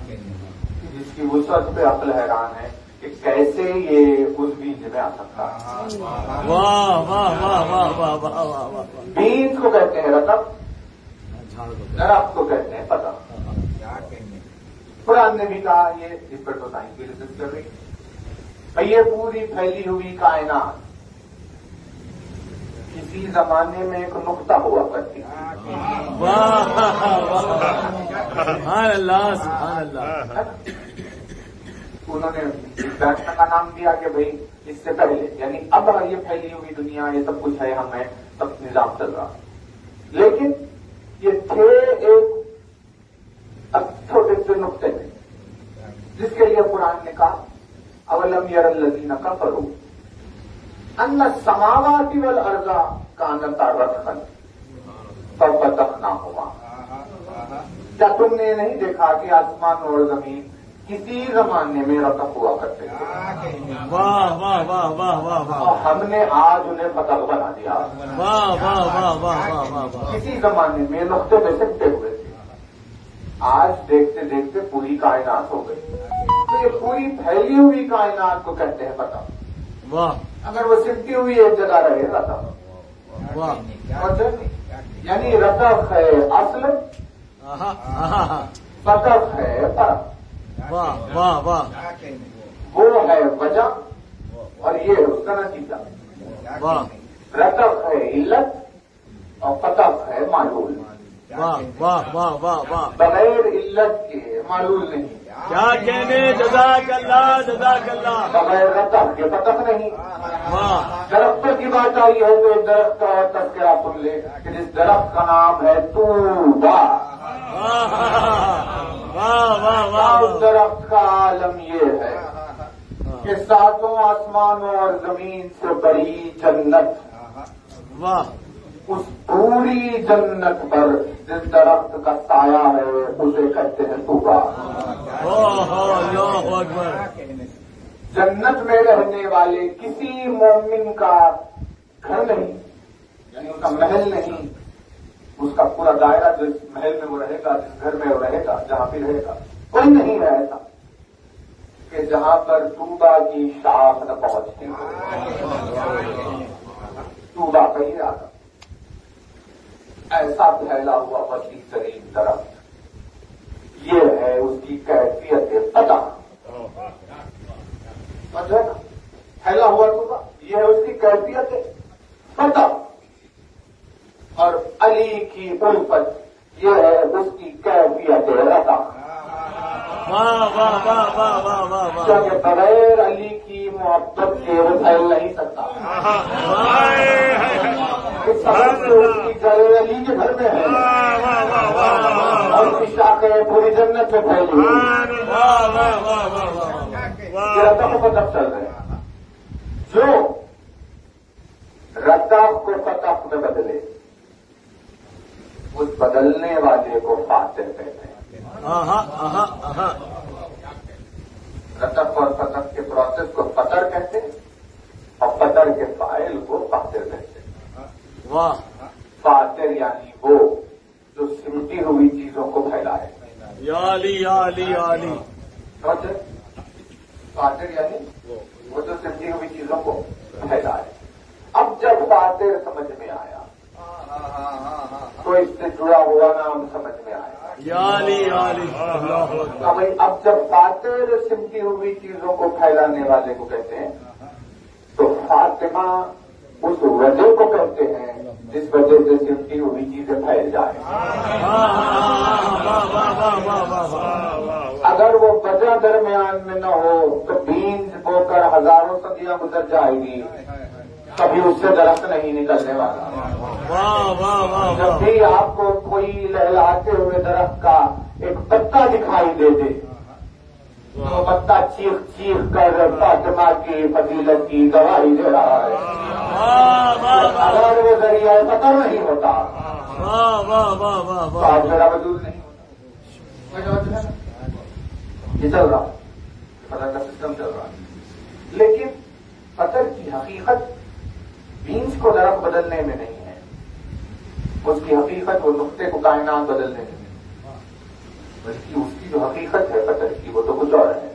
جس کی وسعت پہ عقل حیران ہے کہ کیسے یہ اس بیج میں آ سکتا ہے. واہ واہ واہ واہ واہ واہ واہ واہ. بیج کو کہتے ہیں رتب، درخت کو کہتے ہیں پتا. قرآن نے بھی کہا یہ اس پر تو سائنس کی ریسرچ کر رہی. یہ پوری پھیلی ہوئی کائنات کسی زمانے میں ایک نقطہ ہوا کرتی ہے. واہ سبحان اللہ سبحان اللہ. انہوں نے بیٹھنے کا نام دیا کہ بھئی اس سے پہلے یعنی اب یہ پھیلی ہوئی دنیا یہ سب کچھ ہے، ہمیں سب نظام چل رہا، لیکن یہ تھے ایک چھوٹے سے نقطے میں جس کے لیے قرآن نے کہا اولم یر الذین کفروا ان السماوات والارض کانتا رتقا ففتقناہما. کیا تم نے نہیں دیکھا کہ آسمان اور زمین کسی زمانے میں رتق ہوا کرتے تھے؟ واہ واہ واہ واہ واہ واہ. ہم نے آج انہیں فتح بنا دیا. واہ واہ واہ واہ واہ واہ. کسی زمانے میں نقطے میں سمٹے ہوئے تھے، آج دیکھتے دیکھتے پوری کائنات ہو گئی. تو یہ پوری پھیلی ہوئی کائنات کو کہتے ہیں پتہ. واہ. اگر وہ سمٹی ہوئی ایک جگہ رہے رتق. واہ. یعنی رتق ہے اصل، فتح ہے فرق. واہ واہ واہ. وہ ہے وجہ اور یہ اس کا نتیجہ. واہ. رتق ہے علت اور فتح ہے معلول. واہ واہ واہ واہ واہ. بغیر علت کے معلول نہیں. کیا کہنے. جزاک اللہ جزاک اللہ. بغیر رتق کے فتح نہیں. واہ. درختوں کی بات آئی ہے تو ایک درخت کا اور تذکرہ سن لے کہ جس درخت کا نام ہے طوبا. واہ واہ واہ. اس درخت کا عالم یہ ہے کہ ساتوں آسمانوں اور زمین سے بڑی جنت، واہ. اس پوری جنت پر جس درخت کا سایہ ہے اسے کہتے ہیں طوبا. اللہ اکبر. جنت میں رہنے والے کسی مومن کا گھر نہیں، یعنی ان کا محل نہیں، اس کا پورا دائرہ جس محل میں وہ رہے گا، جس گھر میں وہ رہے گا، جہاں بھی رہے گا، کوئی نہیں ہے ایسا کہ جہاں پر طوبا کی شاخ نہ پہنچتی. طوبا کا ہی آتا ایسا پھیلا ہوا وسیع ترین درخت، یہ ہے اس کی کیفیت پتہ. سمجھے نا؟ پھیلا ہوا طوبا یہ ہے اس کی کیفیت پتہ، اور علی کی الفت یہ ہے اس کی کیفیت رتا. واہ واہ واہ واہ واہ واہ واہ. کیونکہ بغیر علی کی محبت کے وہ پھیل نہیں سکتا. اس سبب سے اس کی جڑیں علی کے گھر میں ہے اور اس کی شاخیں پوری جنت میں پھیلی. یہ رتق کو فتح چل رہے ہیں. جو رتق کو فتح میں بدلے اس بدلنے والے کو فاتح کہتے ہیں. رتق اور فتح کے پروسیس کو فطر کہتے ہیں اور فطر کے فائل کو فاتر کہتے ہیں. واہ. فاتر یعنی وہ جو سمٹی ہوئی چیزوں کو پھیلائے. یا علی یا علی یا علی. فاتر یعنی وہ جو سمٹی ہوئی چیزوں کو پھیلائے. اب جب فاتر سمجھ میں آیا تو اس سے جڑا ہوا نام سمجھ میں آیا. یا علی یا علی. اب جب فاتر سمٹی ہوئی چیزوں کو پھیلانے والے کو کہتے ہیں تو فاطمہ اس وجہ کو کہتے ہیں جس وجہ سے سمٹی ہوئی چیزیں پھیل جائیں. اگر وہ وجہ درمیان میں نہ ہو تو بیج بو کر ہزاروں صدیاں گزر جائے گی، کبھی اس سے درخت نہیں نکلنے والا. جب بھی آپ کو کوئی لہلاتے ہوئے درخت کا ایک پتا دکھائی دے دے تو پتا چیخ چیخ کر فاطمہ کی فضیلت کی گواہی دے رہا ہے. اگر وہ ذریعہ پتہ نہیں ہوتا تو آپ ذرا وجود نہیں. یہ چل رہا، پتہ کا سسٹم چل رہا. لیکن پتھر کی حقیقت بیج کو درخت بدلنے میں نہیں ہے، اس کی حقیقت وہ نقطے کو کائنات بدلنے میں نہیں، بلکہ اس کی جو حقیقت ہے پتھر کی وہ تو کچھ اور ہے۔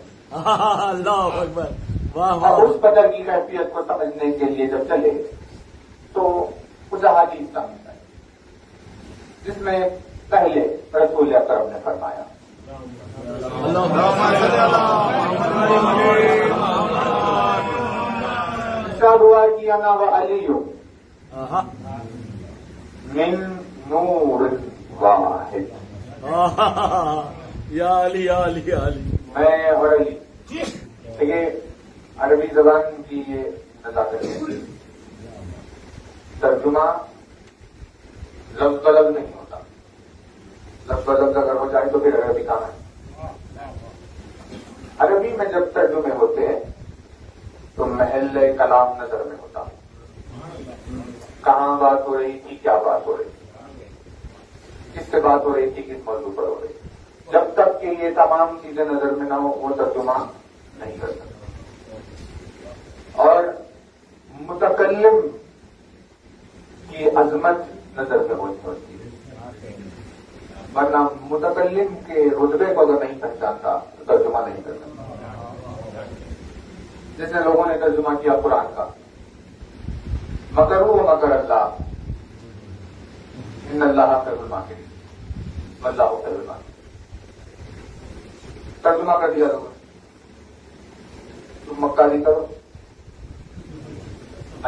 اللہ اکبر، واہ اور واہ، اس پتھر کی کیفیت کو سمجھنے کے لیے جب چلے تو کچھ احادیث سامنے آئی، جس میں پہلے رسول اکرم نے فرمایا ہوا کہ انا و علی من نور واحد، یا علی یا علی یا علی، میں اور علی۔ دیکھیے عربی زبان کی یہ نزاکت ہے، ترجمہ لفظ بلفظ نہیں ہوتا، لفظ بلفظ اگر ہو جائے تو پھر عربی کہاں ہے؟ عربی میں جب ترجمے ہوتے ہیں تو محل کلام نظر میں ہوتا، کہاں بات ہو رہی تھی، کیا بات ہو رہی تھی، کس سے بات ہو رہی تھی، کس موضوع پر ہو رہی تھی، جب تک کہ یہ تمام چیزیں نظر میں نہ ہو وہ ترجمہ نہیں کر سکتا۔ اور متکلم کی عظمت نظر میں ہوتی ہے، ورنہ متکلم کے رتبے کو اگر نہیں پہچانتا تو ترجمہ نہیں کر سکتا۔ جیسے لوگوں نے ترجمہ کیا قرآن کا، مکروا مکر اللہ ان اللہ خیر الماکرین واللہ خیر الماکرین، ترجمہ کر دیا لوگوں نے، تم مکاری کرو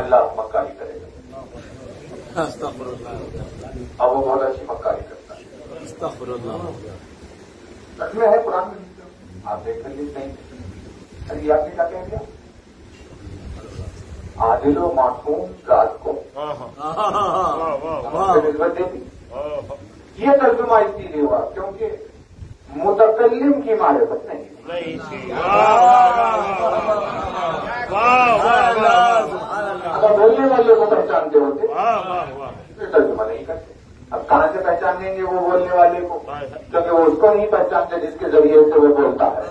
اللہ مکاری کرے گا، استغفر اللہ، اب وہ بہت اچھی مکاری کرتا ہے، استغفر اللہ، سچ میں ہے قرآن میں، آپ دیکھ کر نہیں، ارے آپ نے کیا کہہ دیا، عادل و معصوم ذات کو نسبت دے دی۔ یہ ترجمہ اس لیے ہوا کیونکہ متکلم کی معرفت نہیں تھی، اگر بولنے والے کو پہچانتے ہوتے تو ترجمہ نہیں کرتے۔ اب کہاں سے پہچانیں گے وہ بولنے والے کو، کیونکہ وہ اس کو نہیں پہچانتے جس کے ذریعے سے وہ بولتا ہے،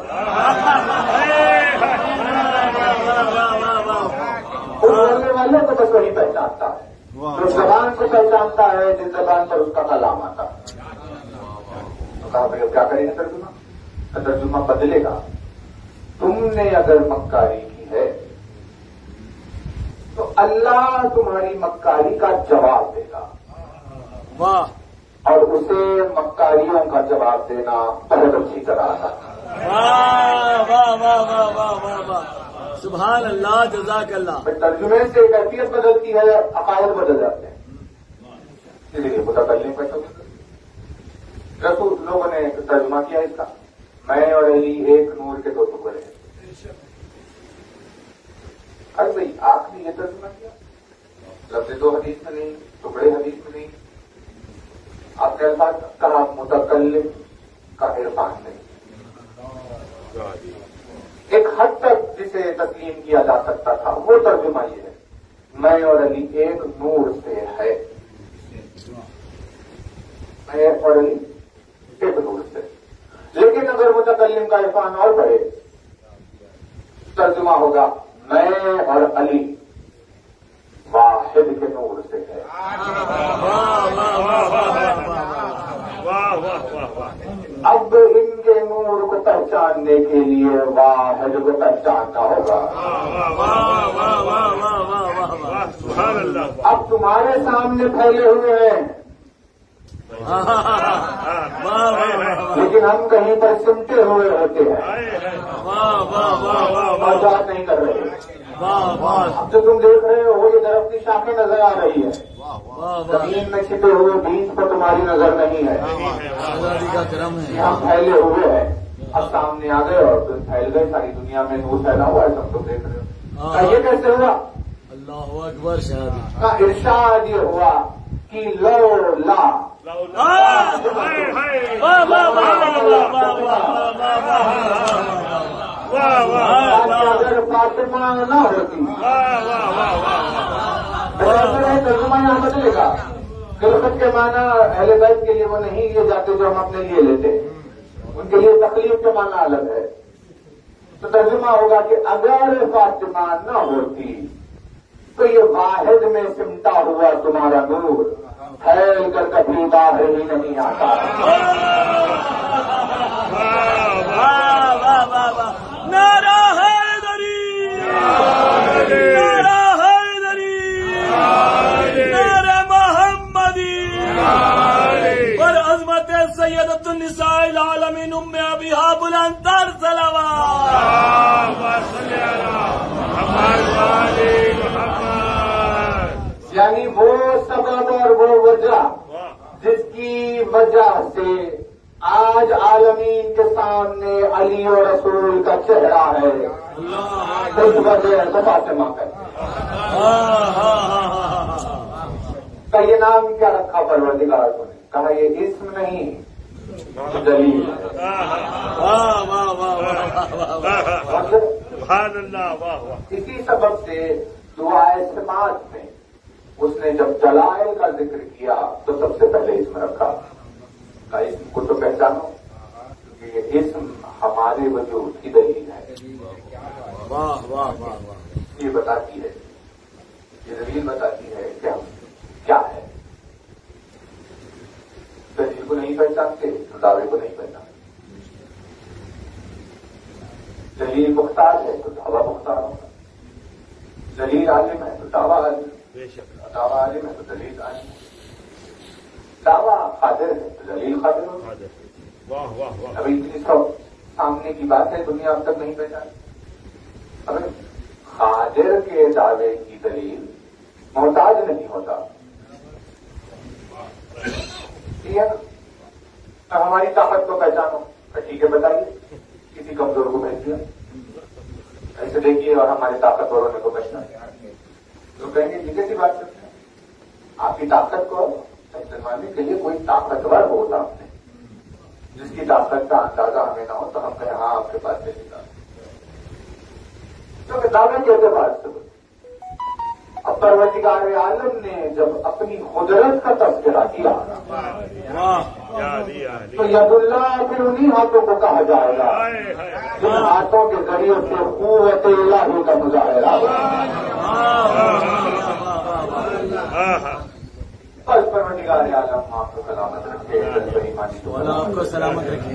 وہ بولنے والے کو بس وہی پہچانتا ہے، جو زبان کو پہچانتا ہے جس زبان پر اس کا کلام آتا ہے۔ تو کہا بھائی کیا کریں گے ترجمہ؟ ترجمہ بدلے گا، تم نے اگر مکاری کی ہے تو اللہ تمہاری مکاری کا جواب دے گا، واہ، اور اسے مکاریوں کا جواب دینا بہت اچھی طرح آتا ہے۔ واہ واہ واہ واہ واہ واہ واہ، سبحان اللہ، جزاک اللہ۔ ترجمے سے کیفیت بدلتی ہے، عقائد بدل جاتے ہیں، اس لیے متکلم کا رسول لوگوں نے ترجمہ کیا اس کا، میں اور علی ایک نور کے دو ٹکڑے ہیں۔ ارے بھائی آپ نے یہ ترجمہ کیا، لفظ دو حدیث میں نہیں، ٹکڑے حدیث میں نہیں، آپ نے الفاظ کہا متکلم کا عرفان نہیں، ایک حد تک جسے تسلیم کیا جا سکتا تھا وہ ترجمہ یہ ہے، میں اور علی ایک نور سے ہے، میں اور علی ایک نور سے۔ لیکن اگر متکلم کا عرفان اور بڑھے، ترجمہ ہوگا میں اور علی واحد کے نور سے ہے۔ اب ان کے نور کو پہچاننے کے لیے واحد کو پہچاننا ہوگا۔ اب تمہارے سامنے پھیلے ہوئے ہیں، لیکن ہم کہیں پر سمٹے ہوئے ہوتے ہیں اور بات نہیں کر رہے۔ اب جو تم دیکھ رہے ہو یہ درخت کی شاخیں نظر آ رہی ہے، زمین میں چھپے ہوئے بیج پر تمہاری نظر نہیں ہے، ہم پھیلے ہوئے ہیں، اب سامنے آ گئے اور پھر پھیل گئے، ساری دنیا میں نور پھیلا ہوا ہے، سب تم دیکھ رہے ہو۔ یہ کیسے ہوا؟ اللہ اکبر، کا ارشاد یہ ہوا کہ لولا اگر فاطمہ نہ ہوتی، ترجمہ یہاں بدلے گا، خلافت کے معنی اہل بیت کے لیے وہ نہیں لیے جاتے جو ہم اپنے لیے لیتے ہیں، ان کے لیے تکلیف کے معنی الگ ہے، تو ترجمہ ہوگا کہ اگر فاطمہ نہ ہوتی تو یہ واحد میں سمٹا ہوا تمہارا نور پھیل کر کبھی باہر ہی نہیں آتا. نعرہ حیدری، نعرہ حیدری، نعرہ محمدی پر عظمت سیدۃ النساء العالمین ام ابیہا بلند تر یعنی وہ سبب اور وہ وجہ جس کی وجہ سے آج عالمین کے سامنے علی و رسول کا چہرہ ہے، اس وجہ ہے تو فاطمہ کا یہ نام کیا رکھا پروردگار کو نے؟ کہا یہ اسم نہیں دلیل ہے. اسی سبب سے دعائے سماعت میں اس نے جب جلائل کا ذکر کیا تو سب سے پہلے اسم رکھا. کا اسم کو تو پہچانو کیونکہ یہ اسم ہمارے وجود کی دلیل ہے. یہ بتاتی ہے، یہ دلیل بتاتی ہے کہ ہم کیا ہے. دلیل کو نہیں پہچانتے تو دعوے کو نہیں پہچانتے. دلیل مختار ہے تو دعویٰ مختار ہوگا. دلیل عالم ہے تو دعویٰ عالم، دعویٰ عالم ہے تو دلیل عالم، دعویٰ قادر ہے تو دلیل قادر ہوگا. ابھی اتنی سب سامنے کی بات ہے، دنیا اب تک نہیں پہچانی. ابھی قادر کے دعوے کی دلیل محتاج نہیں ہوتا. ٹھیک ہے نا؟ اب ہماری طاقت کو پہچانو، ٹھیک ہے بتائیے. کسی کمزور کو بھیج دیا ایسے دیکھیے اور ہماری طاقتوروں نے کو پہچانا تو کہیں گے یہ کیسی بات کرتے ہیں؟ آپ کی طاقت کو پہچاننے کے لیے کوئی طاقتور ہو سامنے جس کی طاقت کا اندازہ ہمیں نہ ہو تو ہم کہیں ہاں آپ کے پاس چلی جائے. کیونکہ دعوے کے اعتبار سے اب پروردگار عالم نے جب اپنی قدرت کا تذکرہ کیا تو ید اللہ پھر انہی ہاتھوں کو کہا جائے گا جن ہاتھوں کے ذریعے سے قوت اللہ کا مظاہرہ. بس پروردگار عالم آپ کو سلامت رکھے، ایمانی کو سلامت رکھے.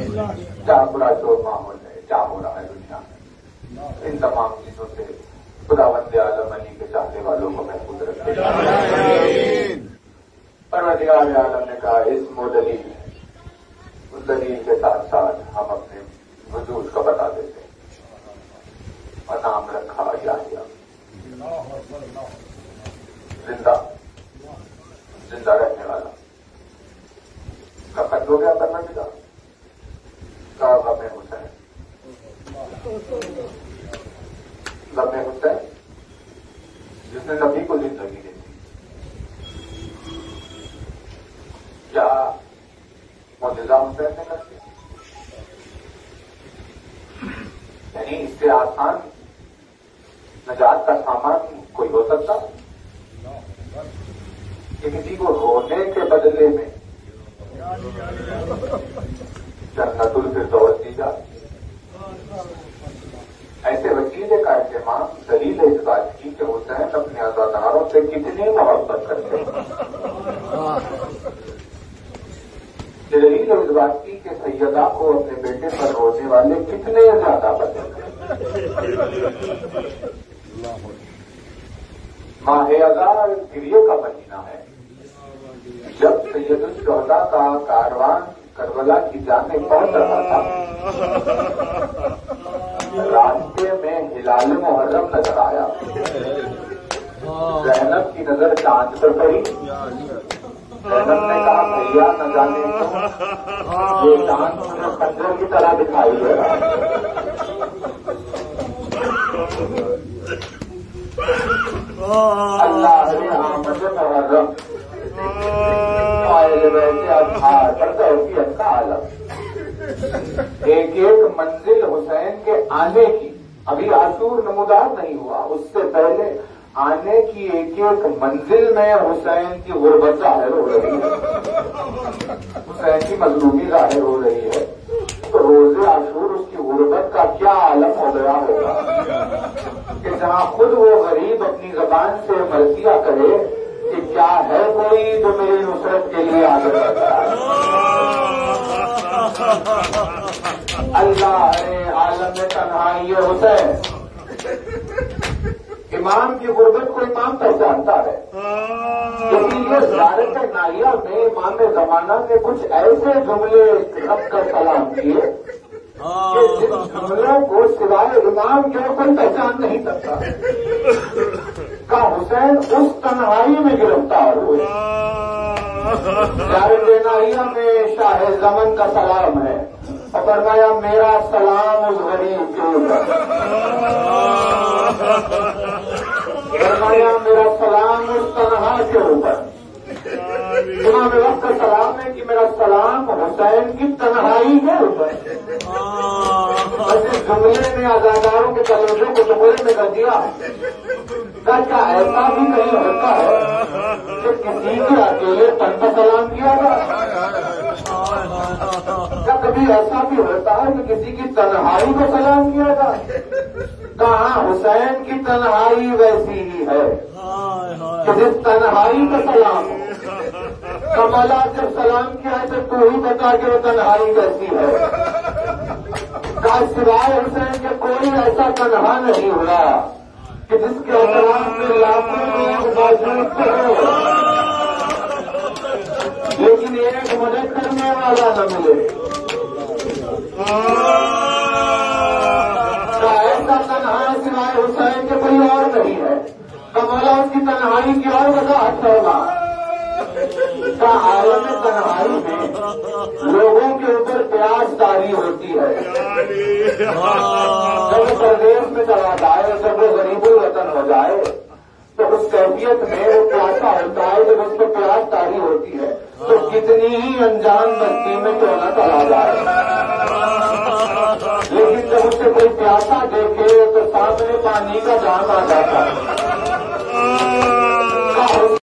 کیا برا شور ماحول ہے، کیا ہو رہا ہے دنیا میں، ان تمام چیزوں سے خداوند عالم علی کے چاہنے والوں کو محفوظ رکھے. پروردگار عالم نے کہا اسم و دلیل ہے، اس دلیل کے ساتھ ساتھ ہم اپنے وجود کا بتا دیتے اور نام رکھا یحییٰ، زندہ رہنے والا. کا قتل ہو گیا پروردگار کا غم حسین، غم حسین جس نے نبی کو زندگی دی کیا معجزہ حسین نے کر دیا؟ یعنی اس سے آسان نجات کا سامان کوئی ہو سکتا کہ کسی کو رونے کے بدلے میں جنت الفردوس دی جائے؟ ایسے وسیلے کا اہتمام دلیل اس بات کی کہ حسین اپنے عزاداروں سے کتنی محبت کرتے ہیں. دلیل اس بات کی کہ سیدہ کو اپنے بیٹے پر رونے والے کتنے زیادہ پسند ہیں. ماہ آزار گریے کا مہینہ ہے. جب سید الشہداء کا کاروان کربلا کی جانب پہنچ رہا تھا راستے میں ہلال محرم نظر آیا. زینب کی نظر چاند پر پڑی. زینب نے کہا بھیا نہ جانے یہ چاند مجھے خنجر کی طرح دکھائی دے رہا ہے. اللہ آمد محرم ایک ایک منزل حسین کے آنے کی، ابھی عاشور نمودار نہیں ہوا، اس سے پہلے آنے کی ایک ایک منزل میں حسین کی غربت ظاہر ہو رہی ہے، حسین کی مظلومی ظاہر ہو رہی ہے. تو روز عاشور اس کی غربت کا کیا عالم ہو گیا ہوگا کہ جہاں خود وہ غریب اپنی زبان سے مرثیہ کرے کہ کیا ہے کوئی جو میری نصرت کے لیے آگے بڑھتا ہے۔ اللہ ہے عالم تنہائی حسین۔ امام کی غربت کو امام پہچانتا ہے، اسی لیے زیارت نائیہ میں امام زمانہ نے کچھ ایسے جملے رکھ کر سلام کیے کہ جن جملوں کو سوائے امام کے کوئی پہچان نہیں سکتا کہ حسین اس تنہائی میں گرفتار ہوئے۔ زیارت نائیہ میں شاہ زمن کا سلام ہے اور فرمایا میرا سلام اس غریب کے اوپر، فرمایا میرا سلام اس تنہا کے اوپر۔ امام وقت کا سلام ہے کہ میرا سلام حسین کی تنہائی کے اوپر۔ بس اس جملے میں ازاداروں کے کلیجوں کو ٹکڑے میں کر دیا۔ کیا ایسا بھی کہیں ہوتا ہے کہ کسی کے اکیلے تن پر سلام کیا گیا؟ کیا کبھی ایسا بھی ہوتا ہے کہ کسی کی تنہائی کو سلام کیا گیا؟ کہاں حسین کی تنہائی ویسی ہی ہے کہ جس تنہائی کا سلام ہو۔ کمالا جب سلام کیا ہے تو ہی بتا کہ وہ تنہائی کیسی ہے۔ کا سوائے حسین کے کوئی ایسا تنہا نہیں ہوا کہ جس کے اطراف میں لاکھوں لوگ موجود ہو لیکن ایک مدد کرنے والا نہ ملے۔ ایسا تنہا سوائے حسین کے کوئی اور نہیں ہے۔ کمالا اس کی تنہائی کی اور وضاحت ہوگا۔ کا عالم تنہائی میں لوگوں کے اوپر پیاس تاری ہوتی ہے۔ جب وہ پردیش میں چلا جائے، جب وہ غریب الوطن ہو جائے تو اس کیفیت میں وہ پیاسا ہوتا ہے۔ جب اس کو پیاس تاری ہوتی ہے تو کتنی ہی انجان بستی میں کیوں نہ چلا جائے، لیکن جب اسے کوئی پیاسا دیکھے تو سامنے پانی کا جام آ جاتا ہے۔